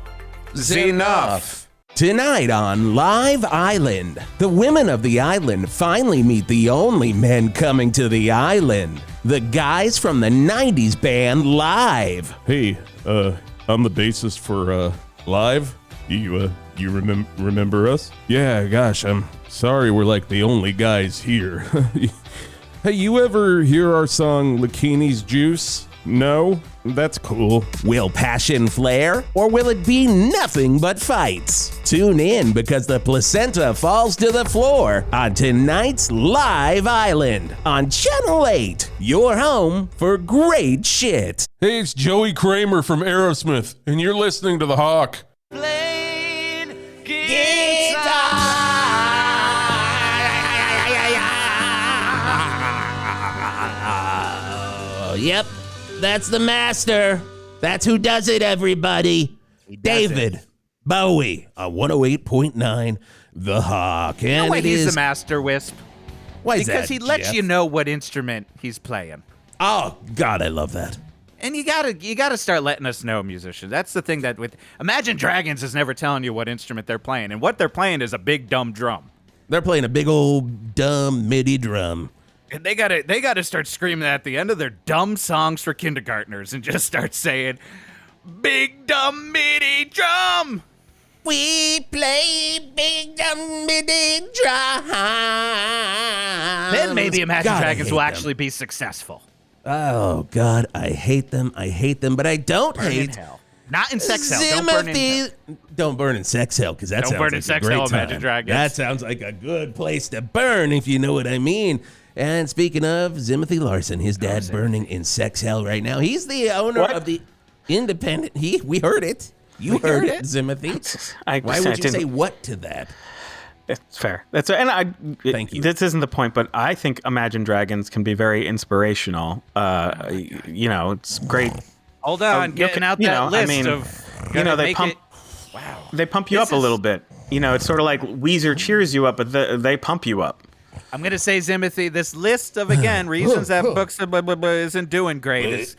Enough. Tonight on Live Island, the women of the island finally meet the only men coming to the island. The guys from the 90s band Live. Hey, I'm the bassist for Live. You remember us? Yeah, gosh, I'm sorry we're like the only guys here. Hey, you ever hear our song Lakini's Juice? No? That's cool. Will passion flare, or will it be nothing but fights? Tune in because the placenta falls to the floor on tonight's Live Island on Channel 8, your home for great shit. Hey, it's Joey Kramer from Aerosmith, and you're listening to The Hawk. Yep, that's the master. That's who does it, everybody. David Bowie on 108.9 The Hawk. You know And why it he's is the master, Wisp? Why is Because that, he lets Jeff? you know what instrument he's playing. Oh, God, I love that. And you gotta start letting us know, musicians. That's the thing that with Imagine Dragons is never telling you what instrument they're playing, and what they're playing is a big dumb drum. They're playing a big old dumb MIDI drum. And they gotta start screaming that at the end of their dumb songs for kindergartners and just start saying, "Big dumb MIDI drum." We play big dumb MIDI drum. Then maybe Imagine God, I Dragons hate will them. actually be successful. Oh, God, I hate them, but I don't Burn in hate hell. Not in sex hell. Don't burn in hell. Don't burn in sex hell, because that Don't sounds burn in like sex a great hell, time. Imagine Dragons. That sounds like a good place to burn, if you know what I mean. And speaking of Zimothy Larson, his dad burning in sex hell right now. He's the owner of the Independent. We heard it. You heard it, Zimothy. Why would you say what to that? It's fair. Thank you. This isn't the point, but I think Imagine Dragons can be very inspirational. It's great. Hold on, getting out that list of. They pump. Wow. They pump you up a little bit. It's sort of like Weezer cheers you up, but they pump you up. I'm gonna say, Zimothy, this list of reasons that books isn't doing great is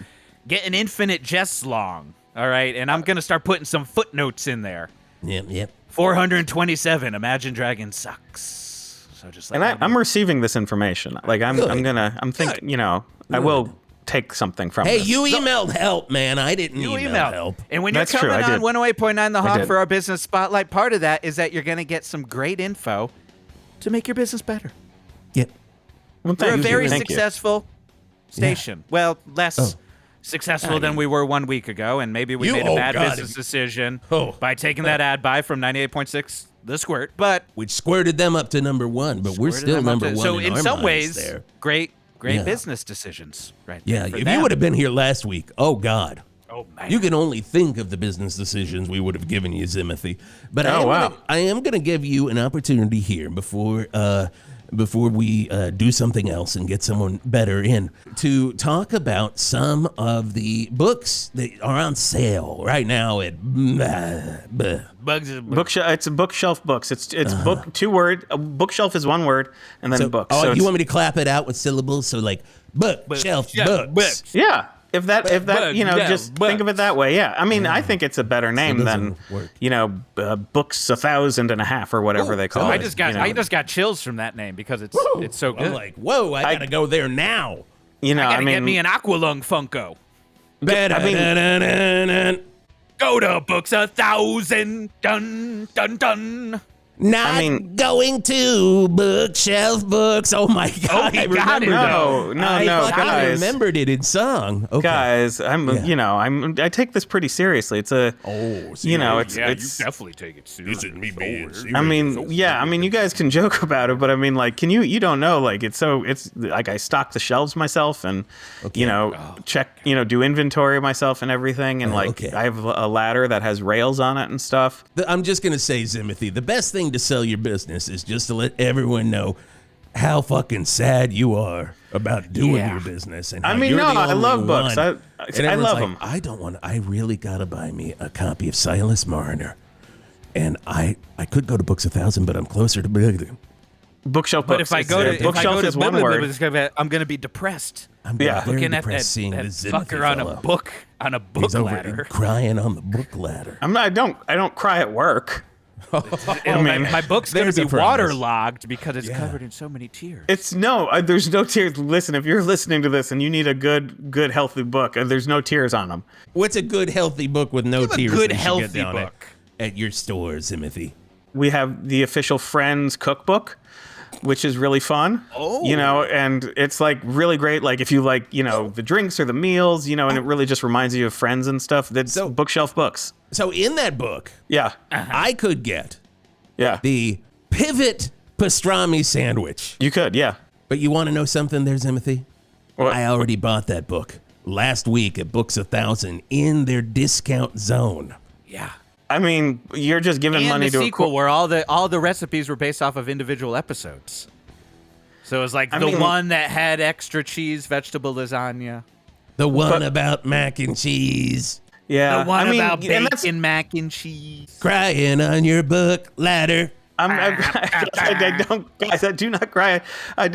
getting infinite jests long. All right, and I'm gonna start putting some footnotes in there. Yep. 427. Imagine Dragons sucks. So just like. And I'm receiving this information. Like I'm thinking. I will take something from. Hey, this. you emailed help, man. I didn't You email help. And when That's you're true, coming I on did. 108.9 The Hawk did. for our business spotlight, part of that is that you're gonna get some great info to make your business better. Yep. Well, We're a thank you. very Thank you. successful station. Well, less successful than we were 1 week ago, and maybe we made a bad business decision by taking that ad buy from 98.6 The Squirt. But Which squirted them up to number one, but we're still number one. So in our some minds ways, there. great Yeah. business decisions. Right. Yeah, for if them. you would have been here last week, oh God. Oh man. You can only think of the business decisions we would have given you, Zimothy. But I am gonna give you an opportunity here before we do something else and get someone better in to talk about some of the books that are on sale right now at Bookshelf. It's a bookshelf books. It's book 2 word. A bookshelf is 1 word, and then book. Oh, So you want me to clap it out with syllables? So like bookshelf books. Yeah. If that, yeah, just think of it that way. Yeah. I mean, I think it's a better name than, books 1,500 or whatever they call it. I just got chills from that name because it's so good. I'm like, whoa, I gotta go there now. I gotta get me an Aqualung Funko. Go to Books 1,000. Dun, dun, dun. Not going to bookshelf books. Oh my God! he got it, No, I guys. remembered it in song. Okay. Guys, I take this pretty seriously. It's a, it's you definitely take it seriously. You guys can joke about it, but I mean, like, you don't know, like, it's like I stock the shelves myself and, check, do inventory myself and everything. And I have a ladder that has rails on it and stuff. I'm just going to say, Zimothy, the best thing to sell your business is just to let everyone know how fucking sad you are about doing your business. And I love books. I love them. I really got to buy me a copy of Silas Marner. And I could go to Books 1,000, but I'm closer to bookshelf books. But if I go to Bookshelf, I'm going to be depressed. I'm looking at that seeing the fucker on a book He's ladder. Over crying on the book ladder. I don't cry at work. My book's going to be waterlogged because it's covered in so many tears. There's no tears. Listen, if you're listening to this and you need a good, healthy book, there's no tears on them. What's a good, healthy book with no tears? A good, healthy book at your store, Zimothy. We have the official Friends cookbook, which is really fun. And it's like really great. Like if you like, the drinks or the meals, and it really just reminds you of friends and stuff. That's bookshelf books. So in that book, I could get the pivot pastrami sandwich. You could, yeah. But you want to know something there, Zimothy? What? I already bought that book last week at Books 1,000 in their discount zone. Yeah. I mean, you're just giving money to a sequel where all the recipes were based off of individual episodes. So it was like one that had extra cheese, vegetable lasagna. The one about mac and cheese. Yeah. The one about bacon mac and cheese. Crying on your book ladder. I don't, guys. I do not cry. I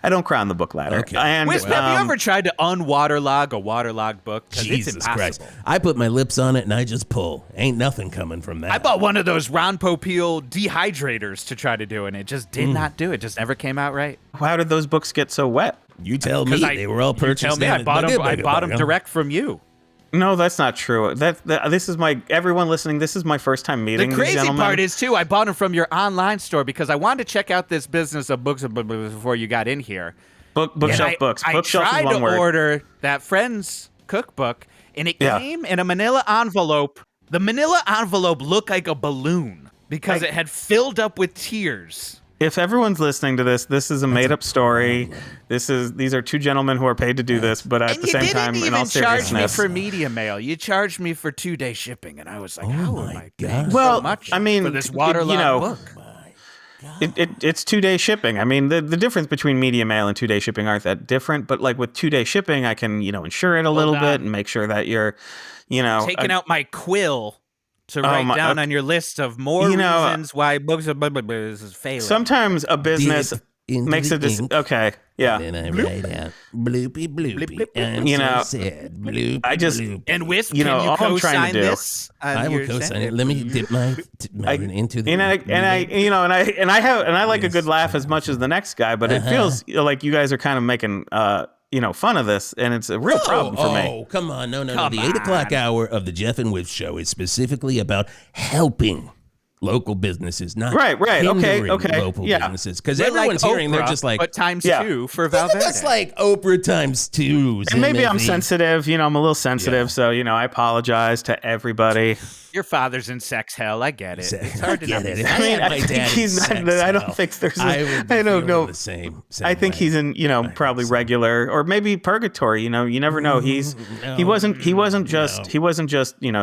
don't cry on the book ladder. Okay. And, Wisp, have you ever tried to unwaterlog a waterlogged book? Jesus Christ! I put my lips on it and I just pull. Ain't nothing coming from that. I bought one of those Ron Popeil dehydrators to try to do, and it just did not do it. Just never came out right. How did those books get so wet? You tell me. They were all purchased. You tell me. I bought them direct from you. No, that's not true. This is everyone listening. This is my first time meeting these gentlemen. The crazy part is too, I bought them from your online store because I wanted to check out this business of books before you got in here. Bookshelf books. I tried to order that Friends cookbook, and it came in a manila envelope. The manila envelope looked like a balloon because it had filled up with tears. If everyone's listening to this, this is a made-up story. These are two gentlemen who are paid to do this, but at the same time, in all seriousness, you didn't even charge me for media mail. You charged me for 2-day shipping, and I was like, "How am I paying so much for this waterlogged book?" It's 2-day shipping. I mean, the difference between media mail and 2-day shipping aren't that different. But like with 2-day shipping, I can insure it a little bit and make sure that you're, taking out my quill to write down on your list of more reasons why books is failing. Sometimes a business makes a okay, yeah. And then I write out bloopy bloopy. And sad bloopy. I just bloopy. And Wisp, all can you I'm trying to do. This? I will co-sign it. Let me dip my into the. And I like a good laugh as much as the next guy, but it feels like you guys are kind of making fun of this, and it's a real problem for me. Oh, come on. No. The 8 o'clock hour of the Geoff and Whisp show is specifically about helping local businesses, not hindering local businesses. Because everyone's hearing, they're just like... But times 2 for Valverde. That's like Oprah times 2. And maybe I'm sensitive. I'm a little sensitive, so, I apologize to everybody. Your father's in sex hell. I get it. It's hard to get it. I mean, I think he's not. I don't think there's. I don't know. The same I think he's in. Probably regular or maybe purgatory. You never know. He wasn't just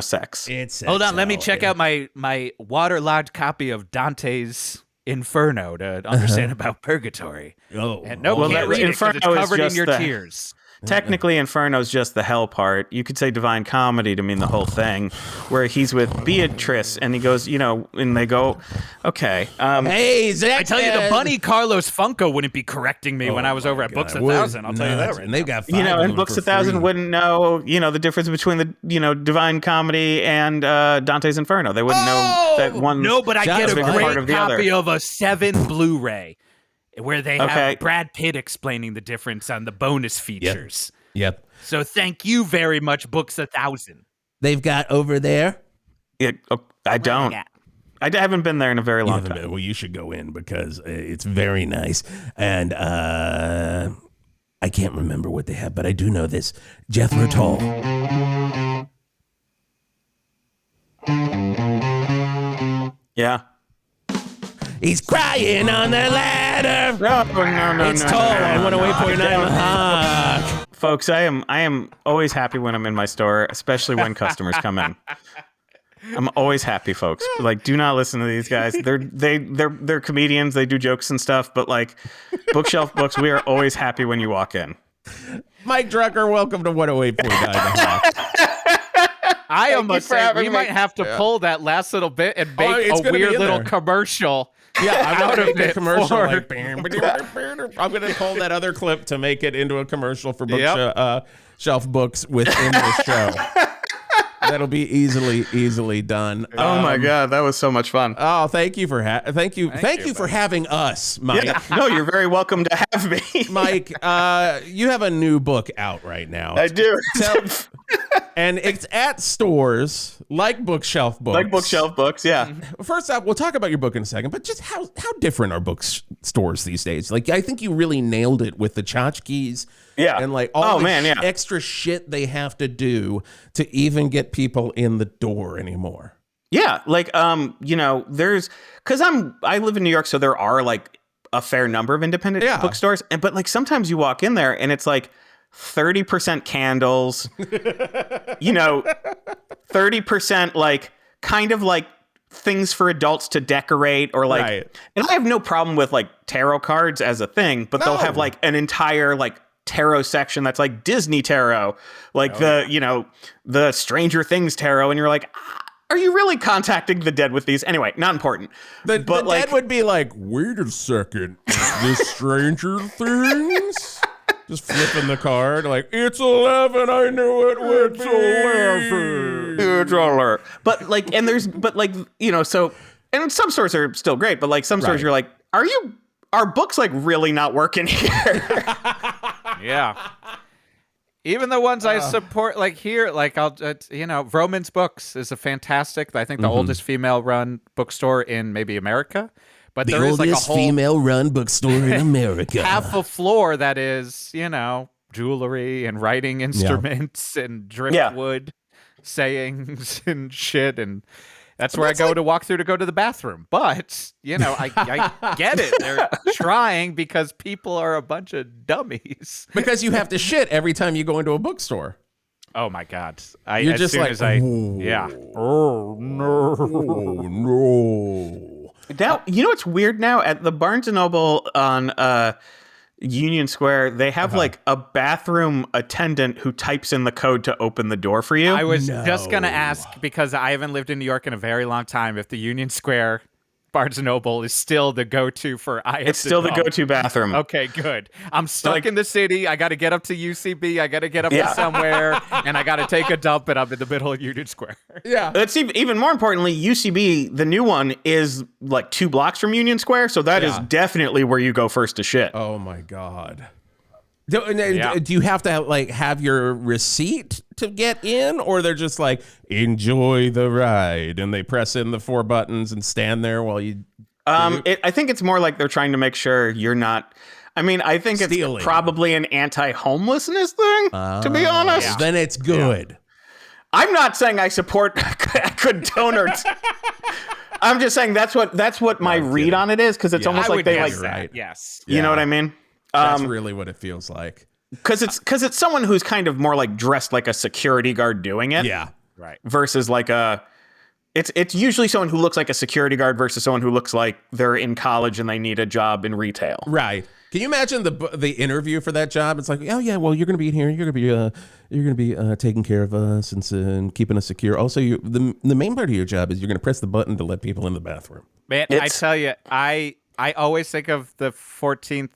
sex. It's Hold on. Let me check out my waterlogged copy of Dante's Inferno to understand about purgatory. Oh, and can't read it because it's covered in your tears. Technically, Inferno's just the hell part. You could say Divine Comedy to mean the whole thing, where he's with Beatrice, and he goes, and they go, okay. Hey, Zach, I tell you, the bunny Carlos Funko wouldn't be correcting me when I was over at Books 1,000. I'll tell you that right And they've got and Books 1,000 wouldn't know, the difference between the, Divine Comedy and Dante's Inferno. They wouldn't know that one. No, but I get a great of copy of a 7 Blu-ray. Where they have Brad Pitt explaining the difference on the bonus features. Yep. So thank you very much, Books 1,000. they've got over there? I don't. I haven't been there in a very long time. Well, you should go in because it's very nice. And I can't remember what they have, but I do know this. Jethro Tull. Yeah. He's crying on the ladder. No. It's Tull on 108.9 The Hawk. Folks, I am always happy when I'm in my store, especially when customers come in. I'm always happy, folks. Like, do not listen to these guys. They're comedians. They do jokes and stuff. But like, Bookshelf Books, we are always happy when you walk in. Mike Drucker, welcome to 108.9 The Hawk. I almost say we might have to pull that last little bit and make a weird little commercial. Yeah, I'm going to make a commercial. For... I'm going to pull that other clip to make it into a commercial for Bookshelf Books within the show. That'll be easily done. Oh my God, that was so much fun. Oh, thank you for thank you for having us, Mike. Yeah, no, you're very welcome to have me, Mike. You have a new book out right now. I do. And it's at stores like Bookshelf Books. Like Bookshelf Books, yeah. First up, we'll talk about your book in a second, but just how different are bookstores these days? Like, I think you really nailed it with the totchkis. Yeah. And like all extra shit they have to do to even get people in the door anymore. Yeah, like there's because I live in New York, so there are like a fair number of independent bookstores, but like sometimes you walk in there and it's like 30% candles, 30% like kind of like things for adults to decorate or like, and I have no problem with like tarot cards as a thing, but they'll have like an entire like tarot section that's like Disney tarot, like the Stranger Things tarot, and you're like, are you really contacting the dead with these? Anyway, not important. The dead would be like, wait a second, this Stranger Things? Just flipping the card, like, it's 11, I knew it would be 11. It's 11. But like, so, and some stores are still great, but like some stores you're like, are books like really not working here? Yeah. Even the ones I support, like here, like Vroman's Books is a fantastic, I think the oldest female-run bookstore in maybe America. But there is like a whole female-run bookstore in America. Half a floor that is, jewelry and writing instruments and driftwood sayings and shit, and that's where I go to walk through to go to the bathroom. But, I get it. They're trying because people are a bunch of dummies. Because you have to shit every time you go into a bookstore. Oh, my God. You're just like, oh, no. Now, what's weird now? At the Barnes & Noble on Union Square, they have like a bathroom attendant who types in the code to open the door for you. I was just going to ask, because I haven't lived in New York in a very long time, if the Union Square Barnes & Noble is still the go-to for It's still the go-to bathroom. Okay, good. I'm stuck in the city. I got to get up to UCB. I got to get up to somewhere, and I got to take a dump, and I'm in the middle of Union Square. Yeah. That's even more importantly, UCB, the new one, is like 2 blocks from Union Square, so that is definitely where you go first to shit. Oh, my God. Do you have to have your receipt to get in, or they're just like, enjoy the ride, and they press in the 4 buttons and stand there while you? I think it's more like they're trying to make sure you're not. I mean, I think it's probably an anti-homelessness thing. To be honest, then it's good. Yeah. I'm not saying I support condone or. I'm just saying that's what my read on it is, because it's almost like they like that. Yes, you know what I mean. That's really what it feels like. Because it's someone who's kind of more like dressed like a security guard doing it. Yeah. Right. Versus like it's usually someone who looks like a security guard versus someone who looks like they're in college and they need a job in retail. Right. Can you imagine the interview for that job? It's like, oh yeah, well, you're going to be in here. You're going to be taking care of us and keeping us secure. Also, the main part of your job is you're going to press the button to let people in the bathroom. Man, I tell you, I always think of the 14th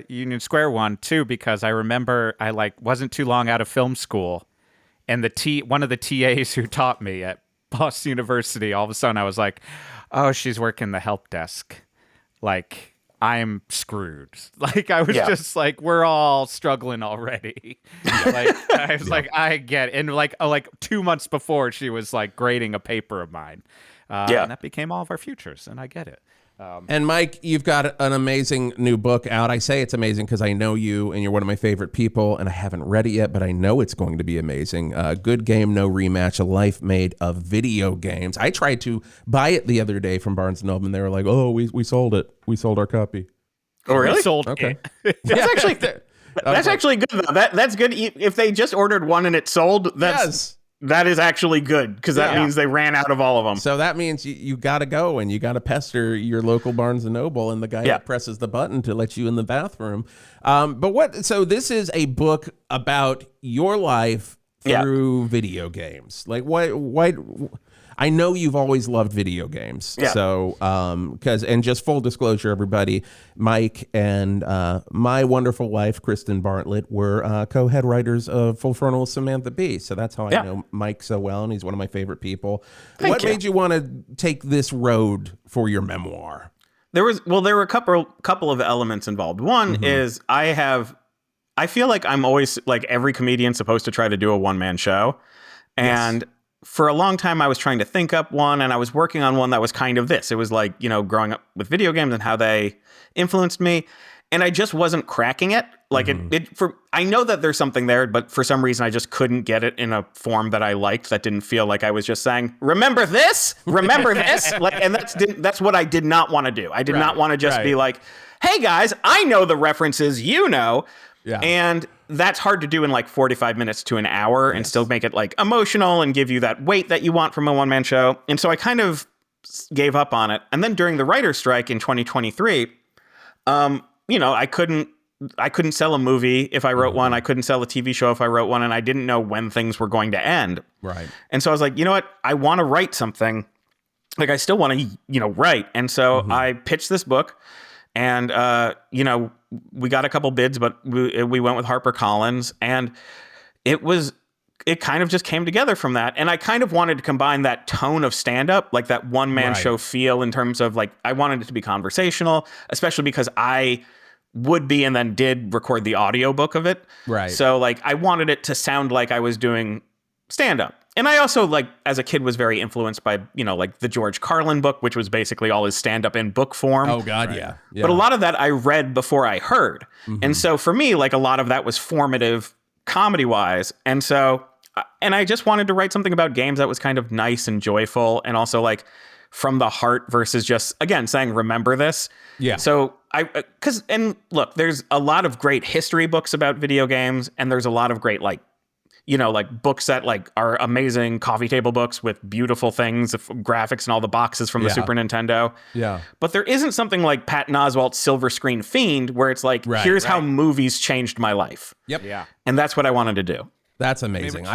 Union Square one too, because I remember I wasn't too long out of film school, and one of the TAs who taught me at Boston University, all of a sudden I was like, oh, she's working the help desk. Like, I'm screwed. Like, I was just like, we're all struggling already. Like, I was like, I get it. And like 2 months before, she was like grading a paper of mine. And that became all of our futures, and I get it. And Mike, you've got an amazing new book out. I say it's amazing because I know you and you're one of my favorite people, and I haven't read it yet, but I know it's going to be amazing. Good Game, No Rematch, A Life Made of Video Games. I tried to buy it the other day from Barnes & Noble, and they were like, oh, we sold it. We sold our copy. Oh, really? We sold Okay. it. That's actually good, though. That's good. If they just ordered one and it sold, that is actually good, because that means they ran out of all of them. So that means you got to go and you got to pester your local Barnes & Noble and the guy that presses the button to let you in the bathroom. So this is a book about your life through video games. Like, why I know you've always loved video games. Yeah. So, and just full disclosure, everybody, Mike and my wonderful wife, Kristen Bartlett, were co-head writers of Full Frontal with Samantha B. So that's how I know Mike so well, and he's one of my favorite people. What made you want to take this road for your memoir? There were a couple of elements involved. One is I feel like I'm always, like every comedian, supposed to try to do a one-man show. And for a long time, I was trying to think up one, and I was working on one that was kind of this. It was like, growing up with video games and how they influenced me. And I just wasn't cracking it. Like I know that there's something there, but for some reason I just couldn't get it in a form that I liked, that didn't feel like I was just saying, remember this? Remember this? And that's what I did not want to do. I did not want to just be like, hey guys, I know the references, Yeah. And that's hard to do in like 45 minutes to an hour and still make it like emotional and give you that weight that you want from a one-man show. And so I kind of gave up on it. And then during the writer's strike in 2023, I couldn't sell a movie if I wrote one. I couldn't sell a TV show if I wrote one. And I didn't know when things were going to end. Right. And so I was like, you know what? I want to write something. Like, I still want to, write. And so I pitched this book. And, we got a couple bids, but we went with HarperCollins, and it kind of just came together from that. And I kind of wanted to combine that tone of stand-up, like that one-man show feel, in terms of like, I wanted it to be conversational, especially because I would be and then did record the audiobook of it. Right. So like, I wanted it to sound like I was doing stand-up. And I also, like, as a kid, was very influenced by, like the George Carlin book, which was basically all his stand-up in book form. Oh, God, yeah. But a lot of that I read before I heard. And so for me, like, a lot of that was formative comedy-wise. And so, and I just wanted to write something about games that was kind of nice and joyful, and also, like, from the heart versus just, again, saying, remember this. Yeah. So and look, there's a lot of great history books about video games, and there's a lot of great, like, like books that like are amazing coffee table books with beautiful things, graphics and all the boxes from the Super Nintendo. Yeah. But there isn't something like Patton Oswalt's Silver Screen Fiend, where it's like, here's how movies changed my life. Yep. Yeah. And that's what I wanted to do. That's amazing.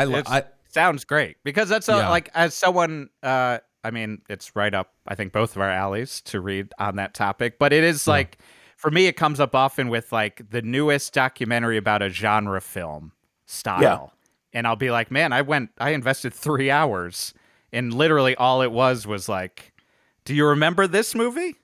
Sounds great, because that's like, as someone, it's right up, I think, both of our alleys to read on that topic. But it is like, for me, it comes up often with like the newest documentary about a genre film style. Yeah. And I'll be like, man, I invested 3 hours, and literally all it was like, do you remember this movie?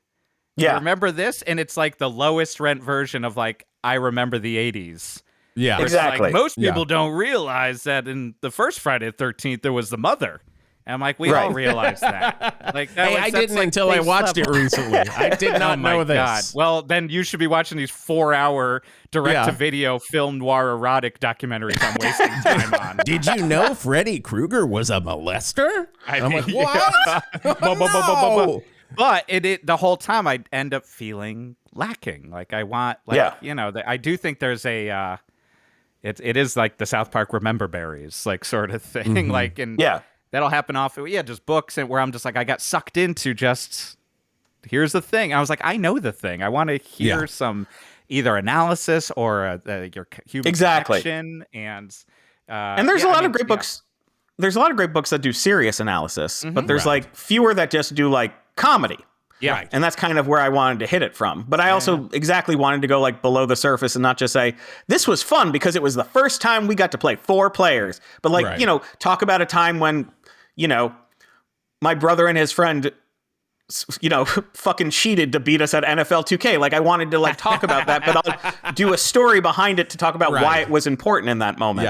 Yeah. Remember this? And it's like the lowest rent version of like, I remember the 80s. Yeah. Exactly. Like, most people don't realize that in the first Friday the 13th, there was the mother. And I'm like, we all realize that. Like, I didn't until I watched it recently. I did not know this. God. Well, then you should be watching these 4-hour direct-to-video film noir erotic documentaries I'm wasting time on. Did you know Freddy Krueger was a molester? I'm like, what? No. But the whole time I end up feeling lacking. Like, I want, like, I do think there's a, it is like the South Park Remember Berries, like, sort of thing. Like, and that'll happen often. Just books, and where I'm just like, I got sucked into just, here's the thing. I was like, I know the thing. I want to hear some either analysis or your human connection. And there's a lot of great books. There's a lot of great books that do serious analysis, but there's like fewer that just do like comedy. Yeah. Right. And that's kind of where I wanted to hit it from. But I also exactly wanted to go like below the surface and not just say, this was fun because it was the first time we got to play 4 players. But like, talk about a time when, my brother and his friend fucking cheated to beat us at NFL 2K. Like, I wanted to talk about that, but I'll do a story behind it to talk about why it was important in that moment.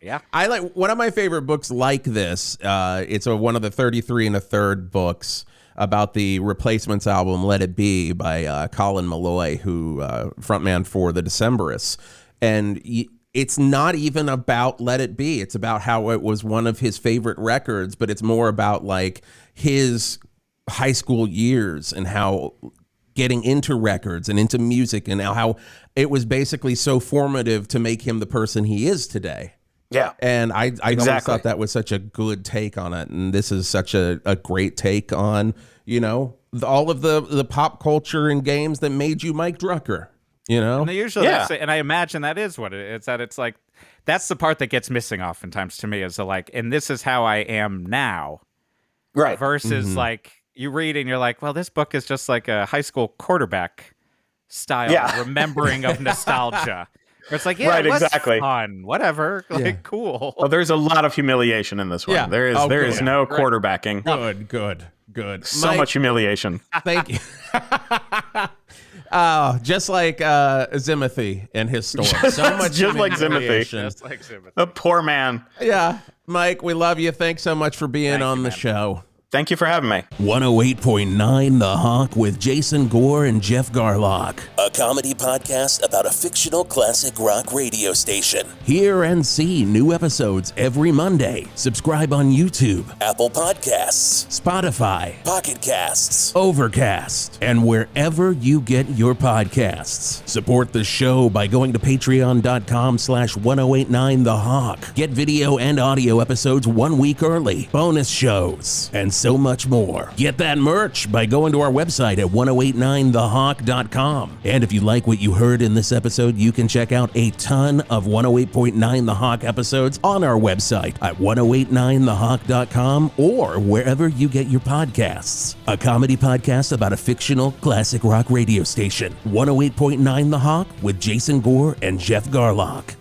Yeah. I like one of my favorite books like this. It's one of the 33 and a third books about the Replacements album, Let It Be, by Colin Malloy, who frontman for the Decemberists. And it's not even about Let It Be. It's about how it was one of his favorite records, but it's more about his high school years and how getting into records and into music and how it was basically so formative to make him the person he is today. Yeah. And I always thought that was such a good take on it. And this is such a great take on, all of the pop culture and games that made you Mike Drucker, And they usually say, and I imagine that is what it is, that it's like, that's the part that gets missing oftentimes to me is and this is how I am now. Right. Versus you read and you're like, well, this book is just like a high school quarterback style remembering of nostalgia. Where it's like, it was fun, whatever, cool. Well, there's a lot of humiliation in this one. Yeah. There is no quarterbacking. Good. So Mike, much humiliation. Thank you. Just like Zimothy and his story. So much just like Zimothy. Just like Zimothy. A poor man. Yeah. Mike, we love you. Thanks so much for being on the show. Thank you for having me. 108.9 The Hawk with Jason Gore and Jeff Garlock. A comedy podcast about a fictional classic rock radio station. Hear and see new episodes every Monday. Subscribe on YouTube, Apple Podcasts, Spotify, Pocket Casts, Overcast, and wherever you get your podcasts. Support the show by going to patreon.com/1089 The Hawk. Get video and audio episodes 1 week early, bonus shows, and so much more. Get that merch by going to our website at 1089thehawk.com. And if you like what you heard in this episode, you can check out a ton of 108.9 The Hawk episodes on our website at 1089thehawk.com or wherever you get your podcasts. A comedy podcast about a fictional classic rock radio station. 108.9 The Hawk with Jason Gore and Jeff Garlock.